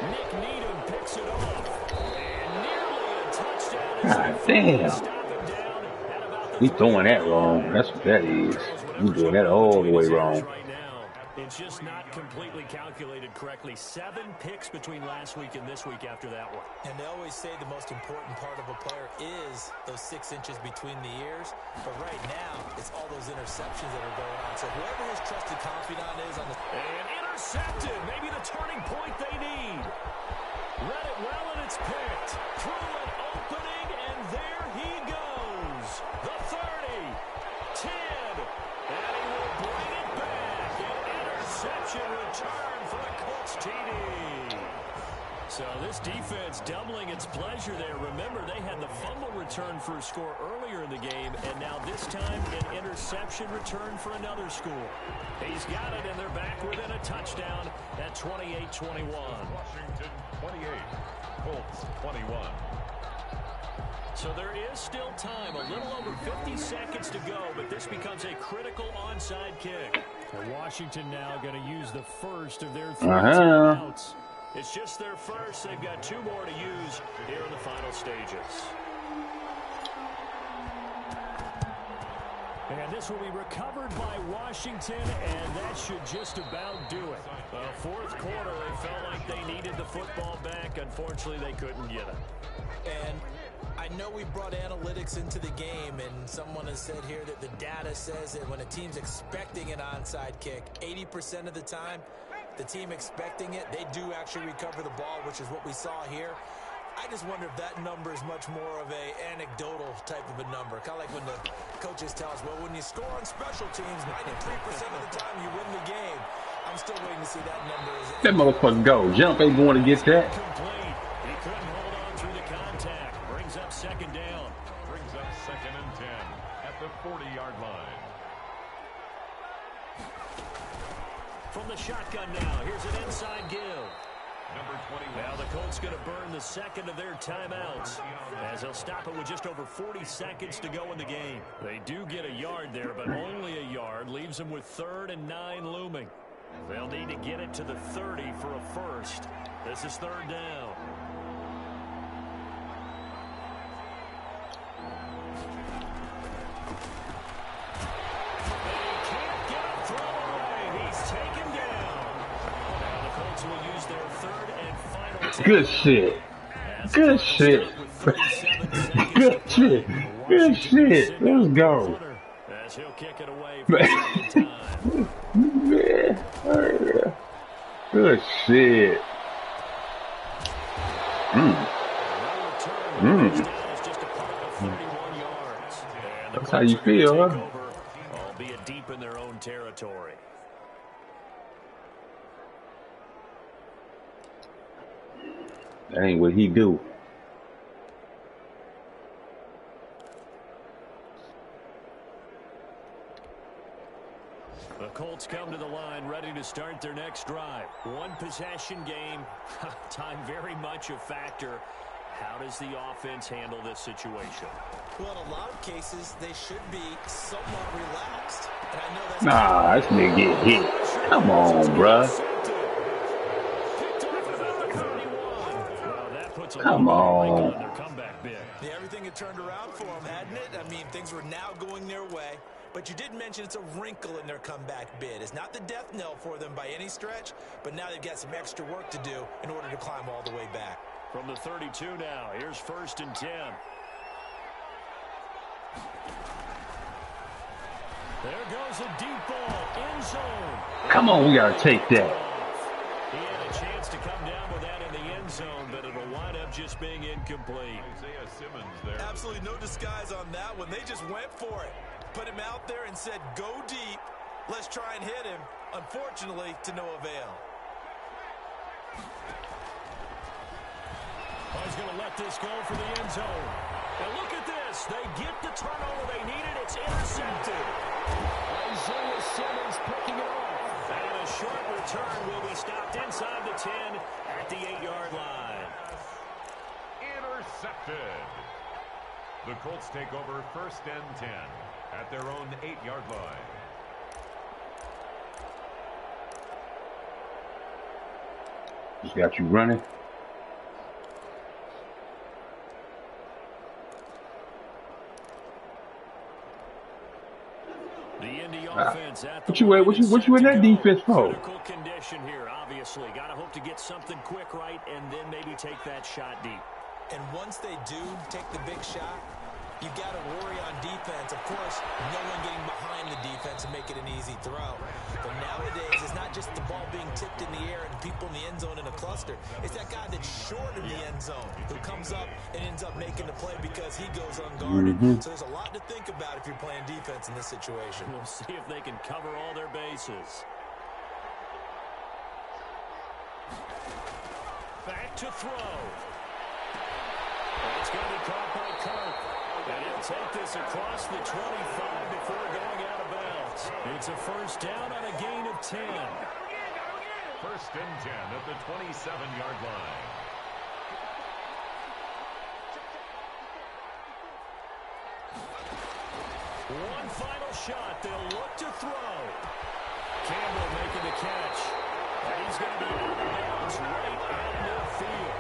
Nick Needham picks it off. And nearly a touchdown. God damn. Stop him down at about the We throwing that wrong. That's what that is. We doing that all the way wrong. right now. It's just not completely calculated correctly. 7 picks between last week and this week after that one. And they always say the most important part of a player is those 6 inches between the ears. But right now, it's all those interceptions that are going on. So whoever his trusted confidant is on the... And intercepted. Maybe the turning point they need. Read it well, and it's picked. Through an opening, and there he goes. The 30, 10, and he will bring it back. An interception return for the Colts TD. So this defense doubling its pleasure there. Remember, they had the fumble return for a score earlier in the game, and now this time an interception return for another score. He's got it, and they're back within a touchdown at 28-21. Washington 28, Colts 21. So there is still time, a little over 50 seconds to go, but this becomes a critical onside kick. And Washington now going to use the first of their 3 timeouts. It's just their first. They've got 2 more to use here in the final stages. And this will be recovered by Washington, and that should just about do it. 4th quarter, they felt like they needed the football back. Unfortunately, they couldn't get it. And I know we brought analytics into the game, and someone has said here that the data says that when a team's expecting an onside kick, 80% of the time, the team expecting it, they do actually recover the ball, which is what we saw here. I just wonder if that number is much more of a anecdotal type of a number. Kind of like when the coaches tell us, well, when you score on special teams, 93% of the time you win the game. I'm still waiting to see that number. That motherfucker go. Jump ain't going to get that. Complete. He couldn't hold on through the contact. Brings up second down. Brings up 2nd and 10 at the 40-yard line. From the shotgun now, here's an inside give. Number 21. Now the Colts going to burn the second of their timeouts as they'll stop it with just over 40 seconds to go in the game. They do get a yard there, but only a yard. Leaves them with 3rd and 9 looming. They'll need to get it to the 30 for a first. This is 3rd down. They can't get a throw away. He's taken down. Now the Colts will use their 3rd and final time. Good shit. Good shit. Good shit. Good shit. Let's go. As he'll kick it away for the second time. Good shit. That's how you feel, huh? Albeit deep in their own territory. That ain't what he do. The Colts come to the line ready to start their next drive. One possession game. Time very much a factor. How does the offense handle this situation? Well, in a lot of cases, they should be somewhat relaxed. And I know that's Nah, this nigga get hit. Come on, bruh. Come on. Yeah, everything had turned around for them, hadn't it? I mean, things were now going their way. But you did mention it's a wrinkle in their comeback bid. It's not the death knell for them by any stretch, but now they've got some extra work to do in order to climb all the way back. From the 32 now, here's 1st and 10. There goes a deep ball, end zone. Come on, we gotta take that. He had a chance to come down with that in the end zone, but it'll wind up just being incomplete. Isaiah Simmons there. Absolutely no disguise on that one. They just went for it. Put him out there and said, go deep. Let's try and hit him. Unfortunately, to no avail. Oh, he's going to let this go for the end zone. And look at this. They get the turnover they needed. It's intercepted. Isaiah Simmons picking it off. And a short return will be stopped inside the 10 at the 8-yard line. Intercepted. The Colts take over 1st and 10 at their own 8-yard line. Just got you running. The Indy offense at the what you in that defense for? Critical condition here, obviously. Got to hope to get something quick right and then maybe take that shot deep. And once they do take the big shot, you've got to worry on defense. Of course, no one getting behind the defense and make it an easy throw. But nowadays, it's not just the ball being tipped in the air and people in the end zone in a cluster. It's that guy that's short in the end zone who comes up and ends up making the play because he goes unguarded. So there's a lot to think about if you're playing defense in this situation. We'll see if they can cover all their bases. Back to throw. It's going to be caught by Kirk. And he'll take this across the 25 before going out of bounds. It's a 1st down on a gain of 10. 1st and 10 at the 27-yard line. One final shot. They'll look to throw. Campbell making the catch. And he's going to be out of bounds right at midfield.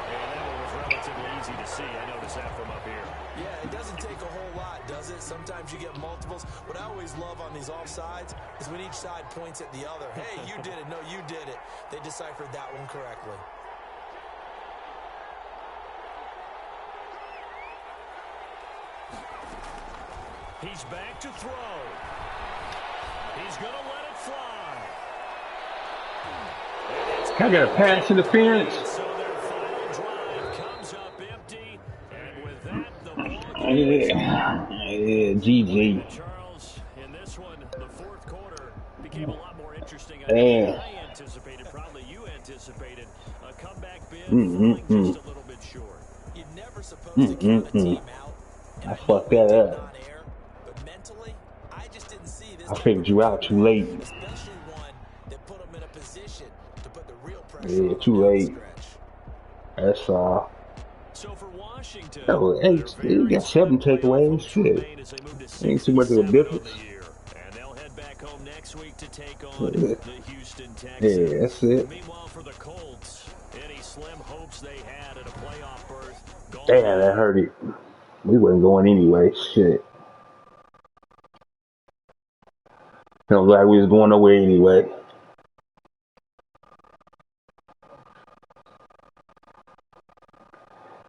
And that one was relatively easy to see. I noticed that from up here. Yeah, it doesn't take a whole lot, does it? Sometimes you get multiples. What I always love on these offsides is when each side points at the other. Hey, you did it. No, you did it. They deciphered that one correctly. He's back to throw. He's going to let it fly. I got a pass interference. So their final drive comes up empty. And with that, the ball Yeah, GG. Charles, in this one, the fourth quarter became a lot more interesting. I anticipated, probably you anticipated, a comeback bid falling just a little bit short. You're never supposed to count a team out. I fucked that up. But mentally, I just didn't see this. I figured you out too late. Especially one that put them in a position to put the real pressure Yeah, on too late. That's So for Washington, oh, hey, you got 7 takeaways. Shit. Ain't too much of a difference. And they'll head back home next week to take on the Houston Texans. Yeah, that's it. Meanwhile, for the Colts, any slim hopes they had at a playoff berth. Damn, that hurt it. We wasn't going anyway. Shit. Sounds like we was going nowhere anyway.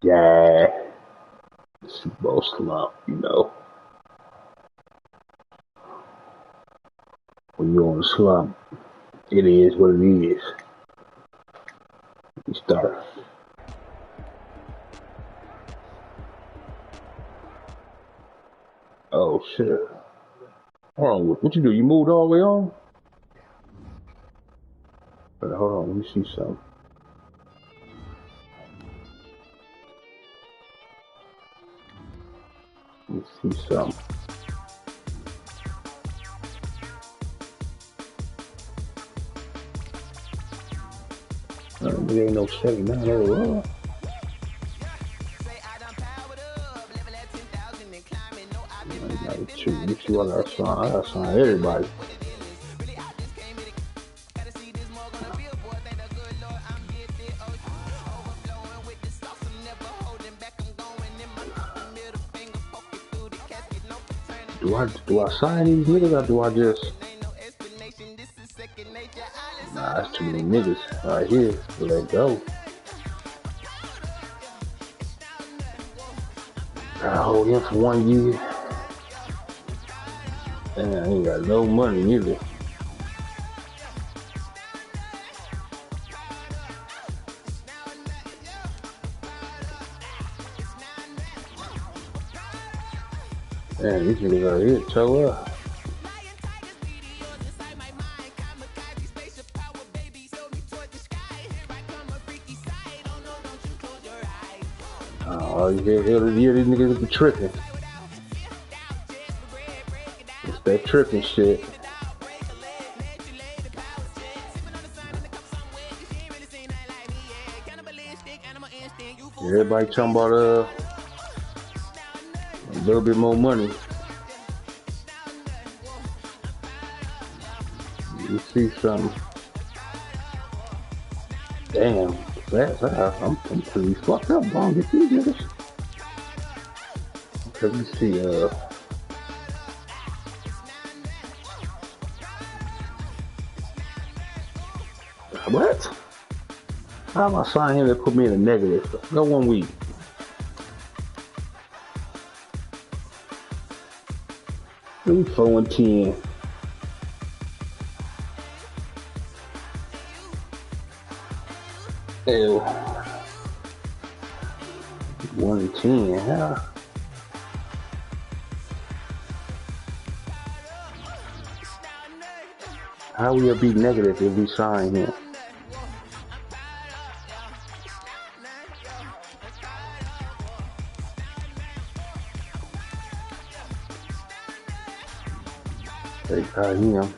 Yeah. Super Bowl slump, you know. When you're on a slump, it is what it is. You start. Oh shit. Hold on, what you do? You moved all the way on? But hold on, let me see something. Let me see something. There ain't no 79 overall. You see what I sign everybody. Do I sign these niggas or do I just? Nah, that's too many niggas right here. Let go. Gotta hold him for 1 year. And I ain't got no money either. Man, these niggas out here toe up. Oh, yeah, these niggas be tripping. It's that tripping shit. Everybody talking about a little bit more money. You see something? Damn, I'm pretty fucked up. I don't get these niggas. Okay, let me see. What? How am I signing him to put me in a negative? Go 1 week. Maybe 4 and 10. Ew. 1 and 10, huh? How will it be negative if we sign him? They got him.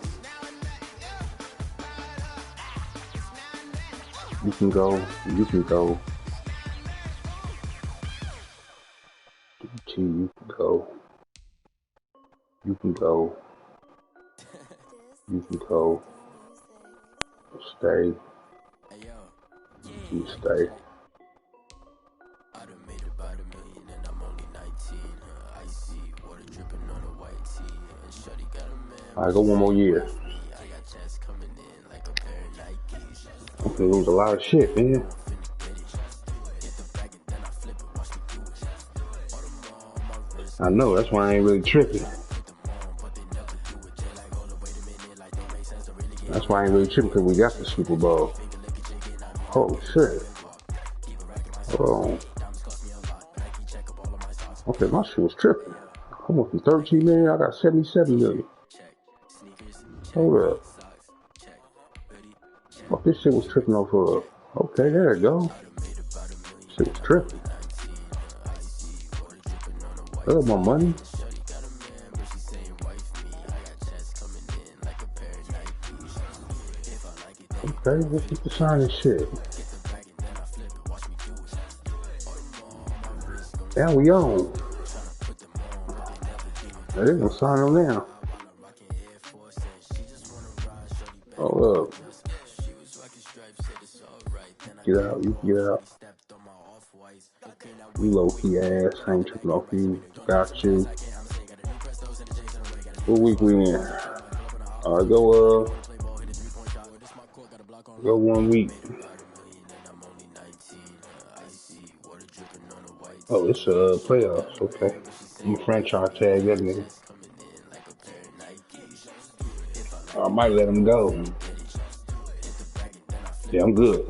You can go. You can go. You can go. You can go. You can go. Stay. You stay. I go 1 more year. I'm gonna lose a lot of shit, man. I know, that's why I ain't really tripping. why I ain't really tripping, because we got the Super Bowl. Oh shit. Hold on. Okay, my shit was tripping. I went from 13 million, I got 77 million. Hold up. Oh, this shit was tripping off of. Okay, there it go. Shit was tripping. Oh, my money. Okay, let's get the sign and shit. Now we on. Now they're gonna sign them now. Hold up. Get out, you get out. You low key ass, I ain't tripping off you. Got you. What week we in? Go 1 week. Oh, it's playoffs. Okay, I'm a franchise tag that nigga. I might let him go. Yeah, I'm good.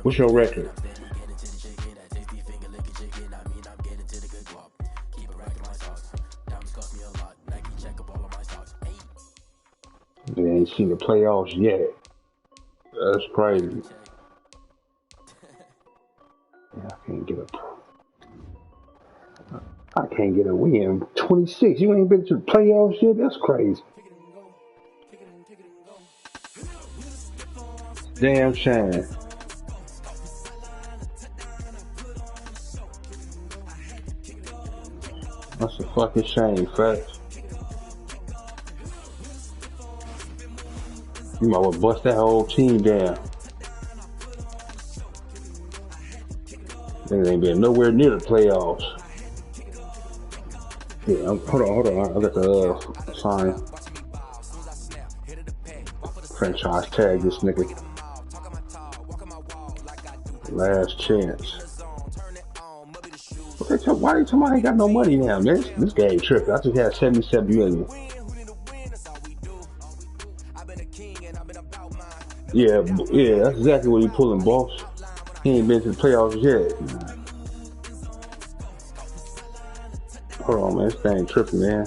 What's your record? They ain't seen the playoffs yet. That's crazy. Yeah, I can't get a win. 26. You ain't been to the playoffs yet? That's crazy. Damn shame. That's a fucking shame, facts. You might well bust that whole team down. They ain't been nowhere near the playoffs. Yeah, hold on. I got the sign. Franchise tag this nigga. Last chance. Why you somebody ain't got no money now, man? This game tripping. I just had 77 million. Yeah, that's exactly what he pulling, boss. He ain't been to the playoffs yet. Hold on, man. This thing tripping, man.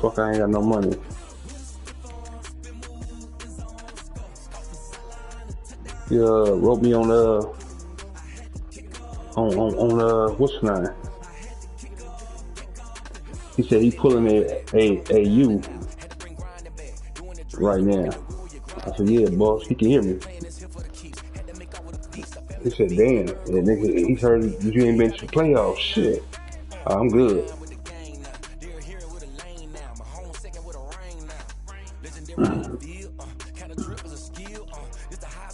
Fuck, I ain't got no money. He wrote me on what's his name? He said he pulling a U right now. I said, yeah, boss, he can hear me. He said, damn, nigga, he heard you ain't been to the playoffs. Shit, I'm good.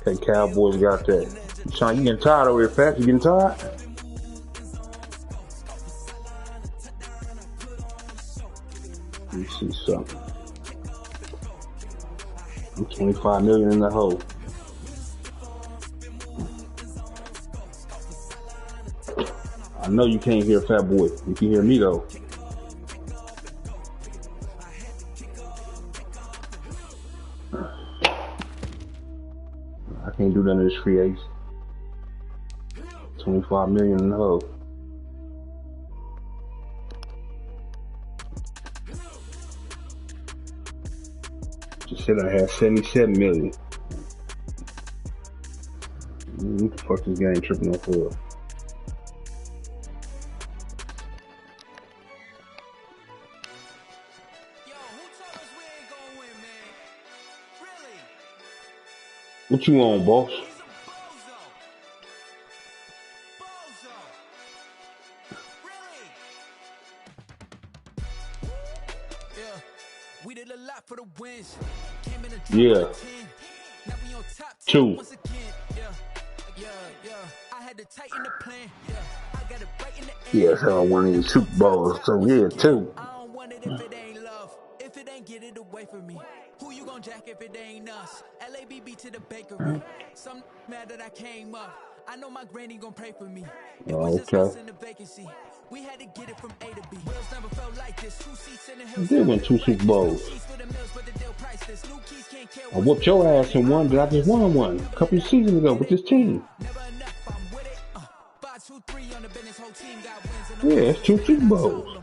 Okay, Cowboys got that. Sean, you getting tired over here fast? You getting tired? Let me see something. I'm 25 million in the hole. I know you can't hear Fat Boy. You can hear me though. I can't do none of this free ace. 25 million in the hole. Just said I had 77 million. What the fuck this game tripping off for? What you on, boss? Yeah. 2. Yeah, so I won these Super Bowls. So yeah, 2. If it ain't get it away from me, who you gon' jack if it ain't us? LABB to the bakery. Some mad that I came up. I know my granny gon' pray for me. It Oh, was just okay. us in the vacancy. We had to get it from A to B. Wheels never felt like this. 2 seats in the You hills. did win 2 Super Bowls. I whooped your ass in one, but I just won one a couple of seasons ago with this team. Yeah, it's 2 Super Bowls.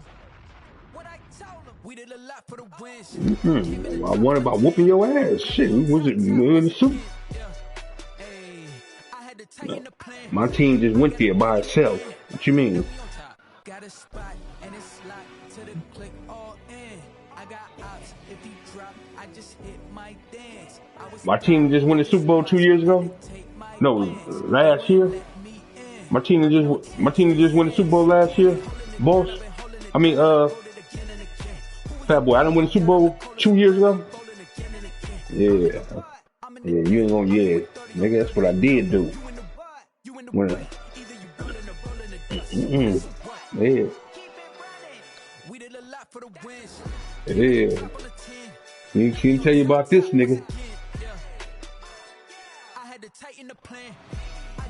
I won about whooping your ass. Shit, was it in the Super? My team just went there by itself. What you mean? Got a spot and it's locked to the click all in. I got ops. If he drop, I just hit my dance. My team just won the Super Bowl 2 years ago. No, last year. My team just won the Super Bowl last year. Boss. I mean, Fat Boy. I done win the Super Bowl 2 years ago. Yeah. Yeah, you ain't gonna, yeah. Nigga, that's what I did do. When yeah. Yeah. Can you tell you about this, nigga?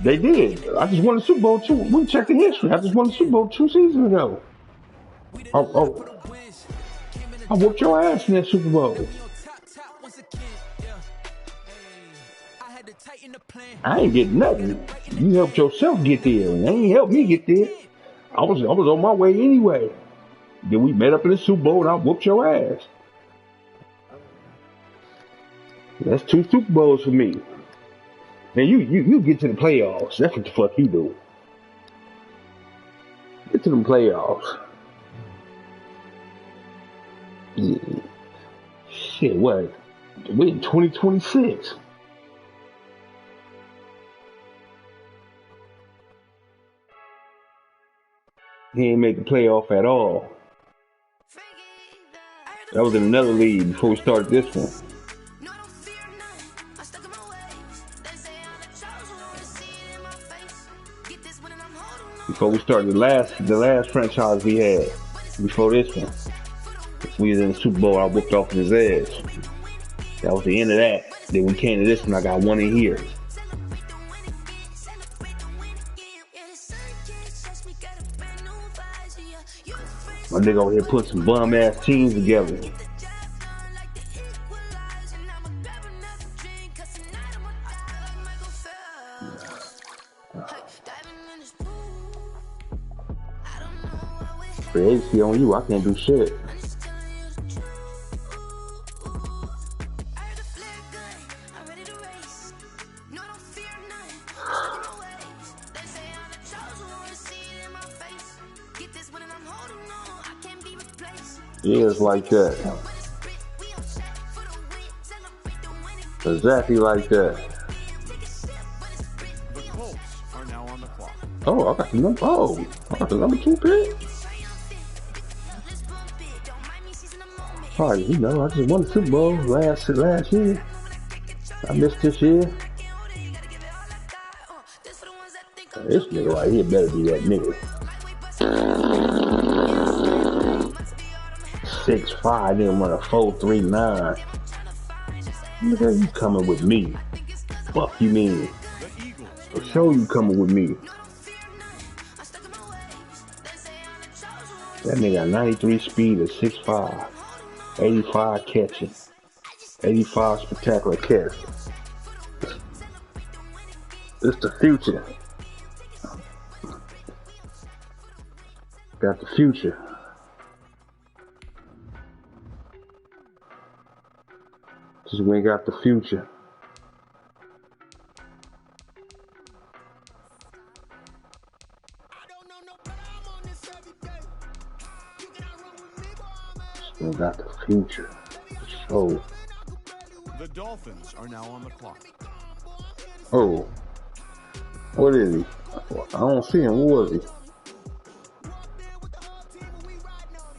They did. I just won the Super Bowl 2. We check the history. I just won the Super Bowl 2 seasons ago. I whooped your ass in that Super Bowl. I ain't getting nothing. You helped yourself get there, and they ain't helped me get there. I was on my way anyway. Then we met up in the Super Bowl, and I whooped your ass. That's 2 Super Bowls for me. Now you get to the playoffs. That's what the fuck you do. Get to them playoffs. Yeah. Shit, what? We in 2026. He ain't make the playoff at all. That was in another league before we started this one. Before we started the last franchise we had, before this one, we was in the Super Bowl. I whooped off his ass. That was the end of that. Then we came to this one. I got one in here. My nigga over here put some bum ass teams together. For AC on you, I can't do shit. Yeah, it's like that. Exactly like that. The Colts are now on the clock. Oh, I got the number 2 pick. Alright, you know, I just won the Super Bowl last year. I missed this year. This nigga right here better be that nigga. 6'5", nigga run a 4.39. Nigga, you coming with me? Fuck you mean? For sure you coming with me. That nigga got 93 speed at 6'5", 85 catching, 85 spectacular catch. It's the future. Got the future. Just we ain't got the future. We got the future. So. The Dolphins are now on the clock. Oh. What is he? I don't see him. Who was he?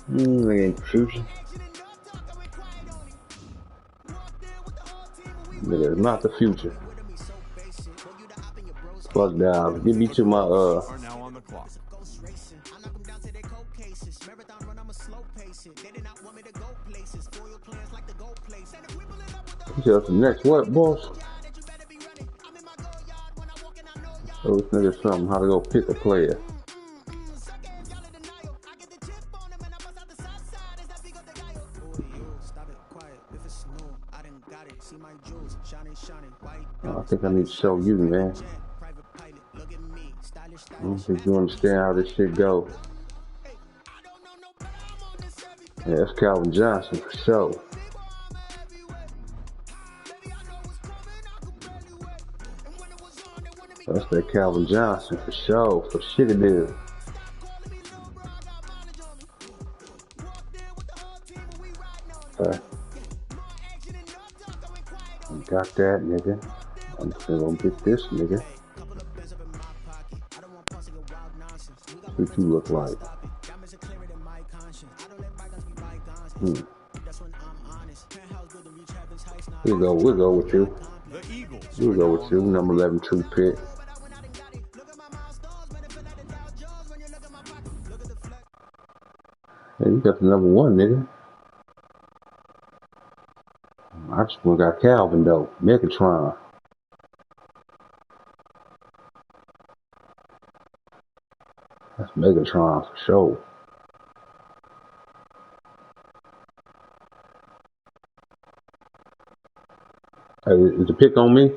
They ain't the future. Nigga, it's not the future. Fuck down. Get me to my Are now on the clock. You said the next what, boss? So this nigga something how to go pick a player. Oh, I think I need to show you, man. I don't think you understand how this shit go. Yeah, that's Calvin Johnson for sure. That's that Calvin Johnson for sure. For shit it is. Got that nigga. I'm gonna get this nigga. What you look like? We'll go with you. We'll go with you. Number 11 true pick. Hey, you got the number 1, nigga. I just got Calvin though. Megatron. That's Megatron for sure. Hey, is the pick on me?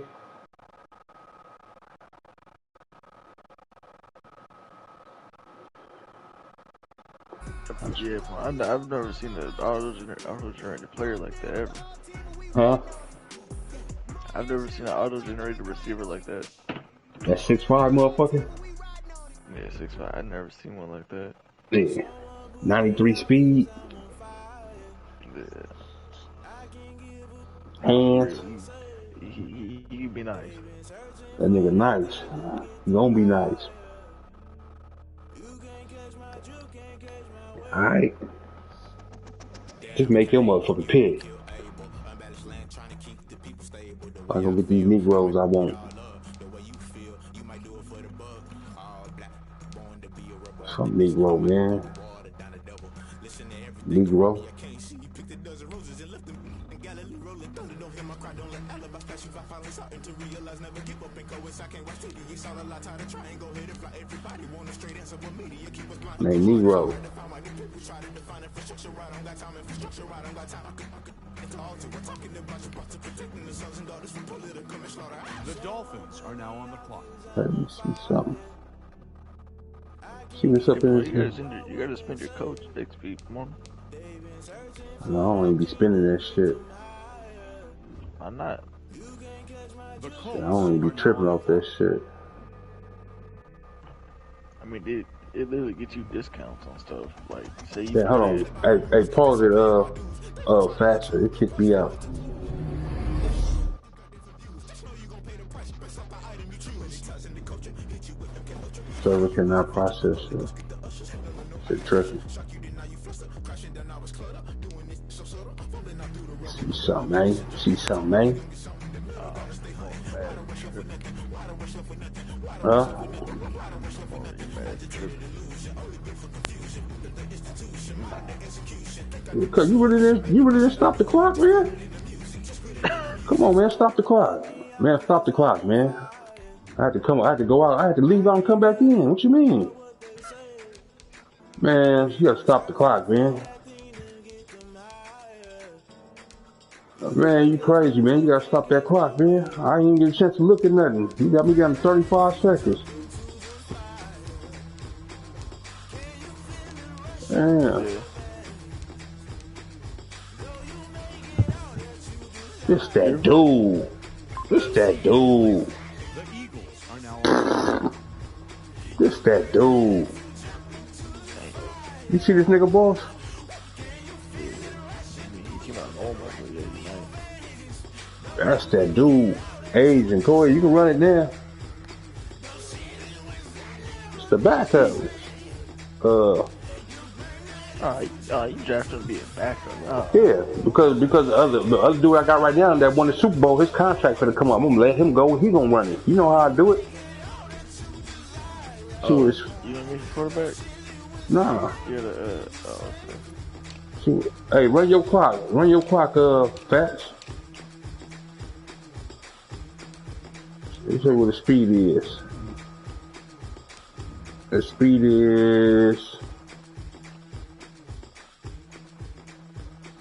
Yeah, I've never seen an auto-generated player like that ever. Huh? I've never seen an auto-generated receiver like that. That 6'5" motherfucker? Yeah, 6'5". I've never seen one like that. Yeah. 93 speed. Yeah. Hands. He be nice. That nigga nice. He gonna be nice. Alright. Just make your motherfucking pick. I'm gonna get these Negroes I want. Some Negro, man. Negro. Hey, Negro. The Dolphins are now on the clock. Let me see something. See what's up in this. You gotta spend your coach next week, come on. No, I don't even be spending that shit. Why not? I don't even be tripping off that shit. I mean, it literally gets you discounts on stuff. Like, say you. Yeah, hold on. Hey, pause it. Faster. It kicked me out. Server cannot process it. Shit tripping. See something, man. See something, man. Huh? Cause you really didn't stop the clock, man. Come on, man, stop the clock. Man, stop the clock, man. I had to go out, I had to leave out and come back in. What you mean? Man, you gotta stop the clock, man. Man, you crazy, man. You gotta stop that clock, man. I ain't even get a chance to look at nothing. You got me down to 35 seconds. Damn. This that dude. This that dude. The Eagles are now on. This that dude. You see this nigga, boss? That's that dude. Asian. Go ahead, you can run it there. It's the backup. You drafted him to be a backup. Yeah, because the other dude I got right now that won the Super Bowl, his contract for to come up. I'm gonna let him go. He gonna run it. You know how I do it. You want me to quarterback? Nah. You're the okay. Hey, run your clock. Run your clock, Fats. Let's see what the speed is. The speed is...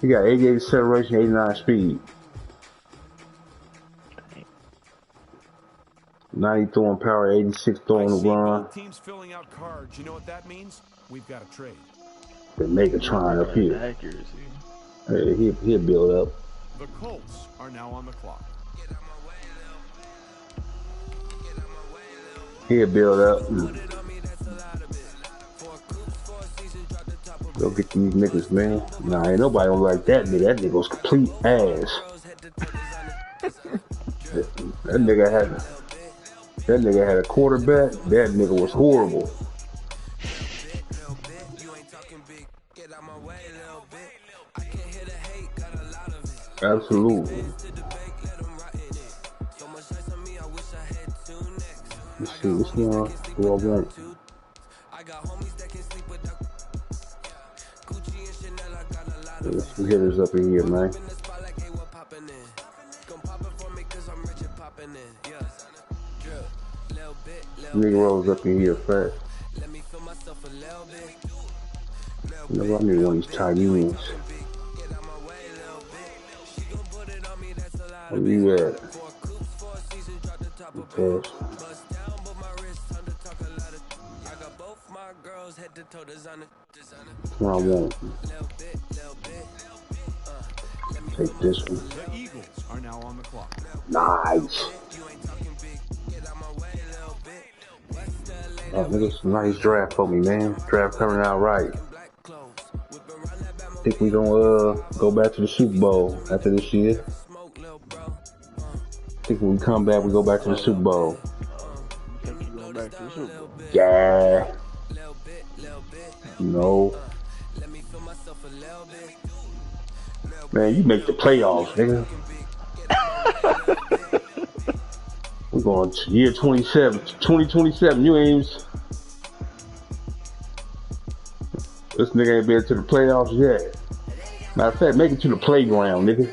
He got 88 acceleration, 89 speed. 90 throwing power, 86 throwing the run. Both teams filling out cards. You know what that means? We've got a trade. The Megatron up here. Accuracy. Hey, he'll build up. The Colts are now on the clock. He'll build up. Go get these niggas, man. Nah, ain't nobody don't like that nigga. That nigga was complete ass. That nigga had a quarterback. That nigga was horrible. Absolutely. Let's see, what's now? Who I want? There's some hitters up in here, man. Negroes up in here fast. You know, I need one of these tight ends. Where you at? Because that's what I want. Take this one. The Eagles are now on the clock. Nice. Oh, nigga, some nice draft for me, man. Draft coming out right. Think we gonna go back to the Super Bowl after this year. Think when we come back, we go back to the Super Bowl. Think you going back to the Super Bowl? Yeah. No. Man, you make the playoffs, nigga. We're going to year 2027. You ain't even... This nigga ain't been to the playoffs yet. Matter of fact, make it to the playground, nigga.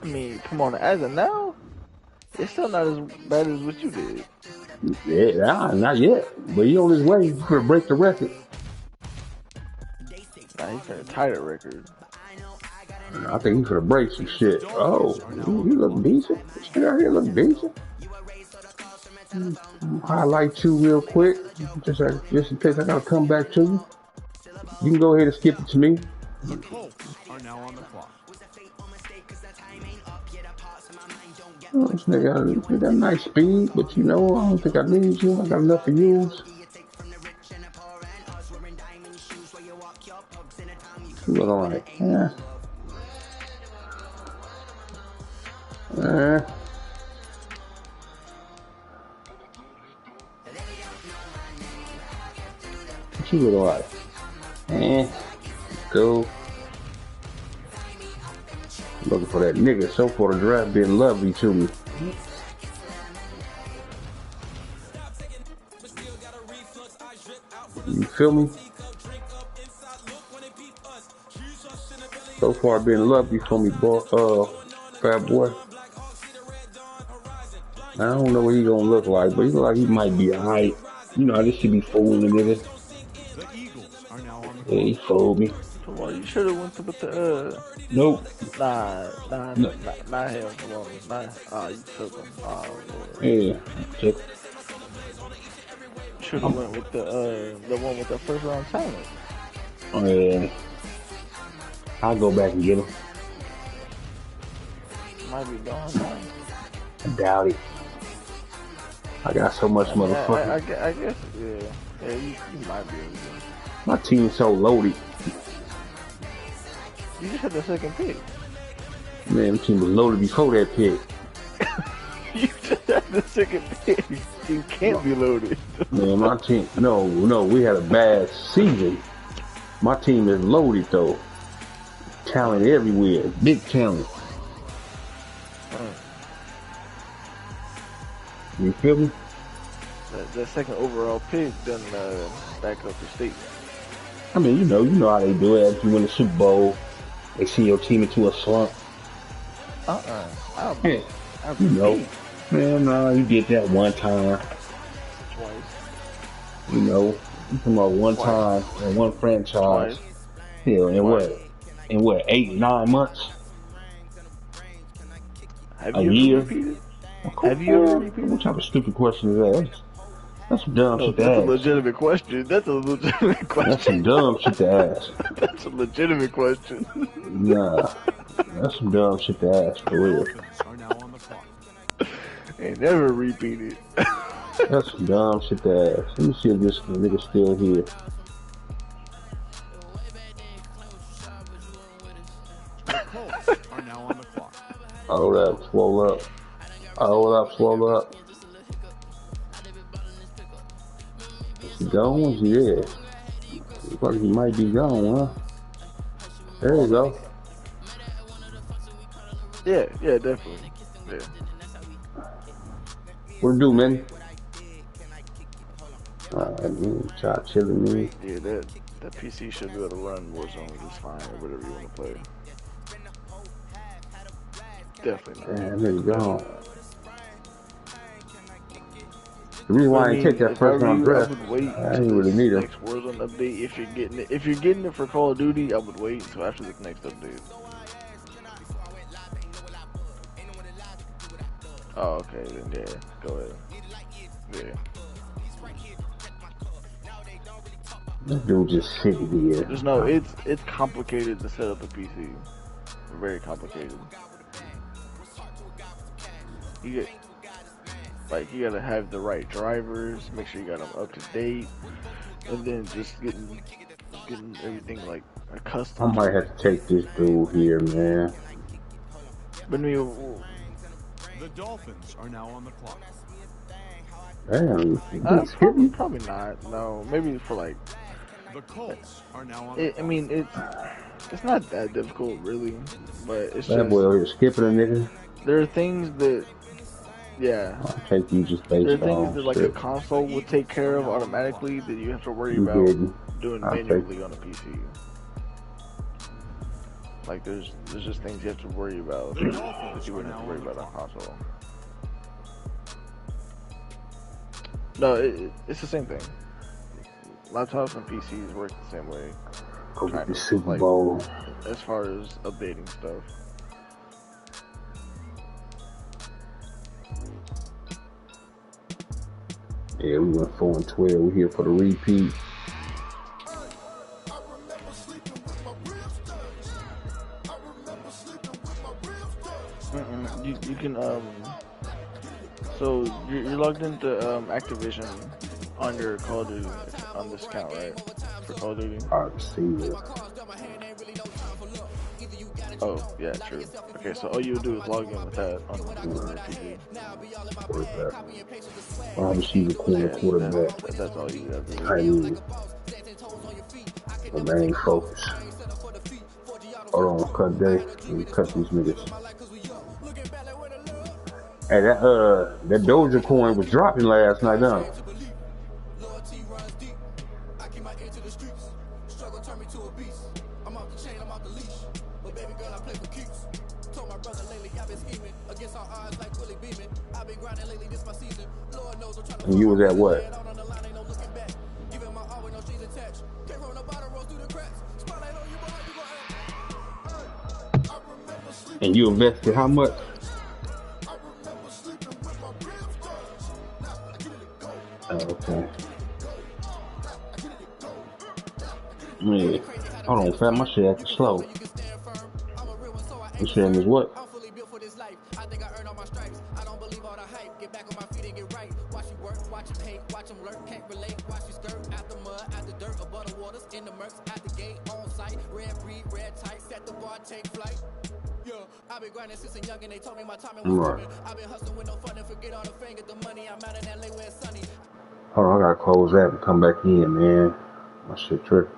I mean, come on, as of now, it's still not as bad as what you did. Yeah, nah, not yet. But he on his way to break the record. Nah, he's gonna tie the record. I think he's gonna break some shit. Oh, he look decent. This nigga out here look decent. Highlight you real quick, just in case I gotta come back to you. You can go ahead and skip it to me. The Colts are now on the clock. Oh, this nigga got nice speed, but you know, I don't think I need you. I got enough to use. You look alright. Yeah. What you look like? Go. Looking for that nigga. So far the draft been lovely to me. You feel me? So far been lovely for me, boy. Fat boy. I don't know what he gonna look like, but he look like he might be alright. You know, this should be fooling the nigga. The Eagles are now on the Yeah, he fooled me. Come on, you should have went with the Nope. Nah, No. not him. Come on, you took him. Oh, Lord. Yeah. Check. Should have went with the one with the first round talent. Oh yeah. I'll go back and get him. Might be gone now. I doubt it. I got so much motherfucker. I guess, yeah. Yeah, you might be able to. My team's so loaded. You just had the second pick. Man, my team was loaded before that pick. You just had the second pick. You can't be loaded. Man, my team, no, we had a bad season. My team is loaded though. Talent everywhere, big talent. You feel me? That second overall pick doesn't back up the state. I mean, you know how they do it. After you win the Super Bowl, they send your team into a slump. Yeah, You know, man, no, you did that one time. You know, you talking about one time and one franchise. Hell, in what, 8, 9 months? Have A you ever year? repeated? Come Have you ever on, repeated? what type of stupid question is that? That's some dumb No, shit to that's a ask. legitimate question. That's a legitimate question. That's some dumb shit to ask. That's a legitimate question. Nah, that's some dumb shit to ask for real. Dolphins are now on the clock. Ain't never repeated. That's some dumb shit to ask. Let me see if this nigga still here. The Colts are now on the clock. Hold up, swole up. Hold up, swole up. Is he gone? Is he there? Looks like he might be gone, huh? There you go. Yeah, definitely. Yeah. What it do, man? Man, try chilling me. Yeah, that PC should be able to run Warzone just fine or whatever you want to play. Definitely not. Damn, there you go. The reason why I didn't take that first round draft, I would wait I until didn't really this need him. next Warzone update. If you're getting it, for Call of Duty, I would wait until after this next update. Oh, okay, then yeah, go ahead. Yeah. This dude just sitting here. Just know it's complicated to set up a PC. Very complicated. You gotta have the right drivers, make sure you got them up to date, and then just getting everything like accustomed. I might have to take this dude here, man. But I mean, The Dolphins are now on the clock. Damn, probably not. No, maybe for like. The Colts are now on the clock. I mean, it's not that difficult, really, but it's that just. boy over here skipping a nigga. There are things that. Yeah. I'll take you just based There are on things that like a shit. console would take care of automatically that you have to worry You about didn't. doing manually on a PC. Like there's just things you have to worry about that you wouldn't have to worry about on console. No, it's the same thing. Laptops and PCs work the same way. Go get Kind the of, Super like, Bowl. as far as updating stuff. Yeah, we went 4-12. We're here for the repeat. You can so you're logged into Activision on your Call of Duty on this account, right? For Call of Duty. I see it. Oh yeah, true. Okay, so all you do is log in with that on your PC. Quarterback. Wide receiver, corner, quarterback. That's all you have to do. Tight end. The main focus. Hold on, cut day. Let me cut these niggas. Hey, that Doja coin was dropping last night, huh? And you was at what? And you invested how much? Oh, okay. Man, hold on, fam. My shit acting slow. You saying is what? I've been grinding since a young and they told me my time was right. I've been hustling with no fun and forget all the fame, get the money. I'm out in LA where it's sunny. Hold on, I gotta close that and come back in, man. My shit tripping.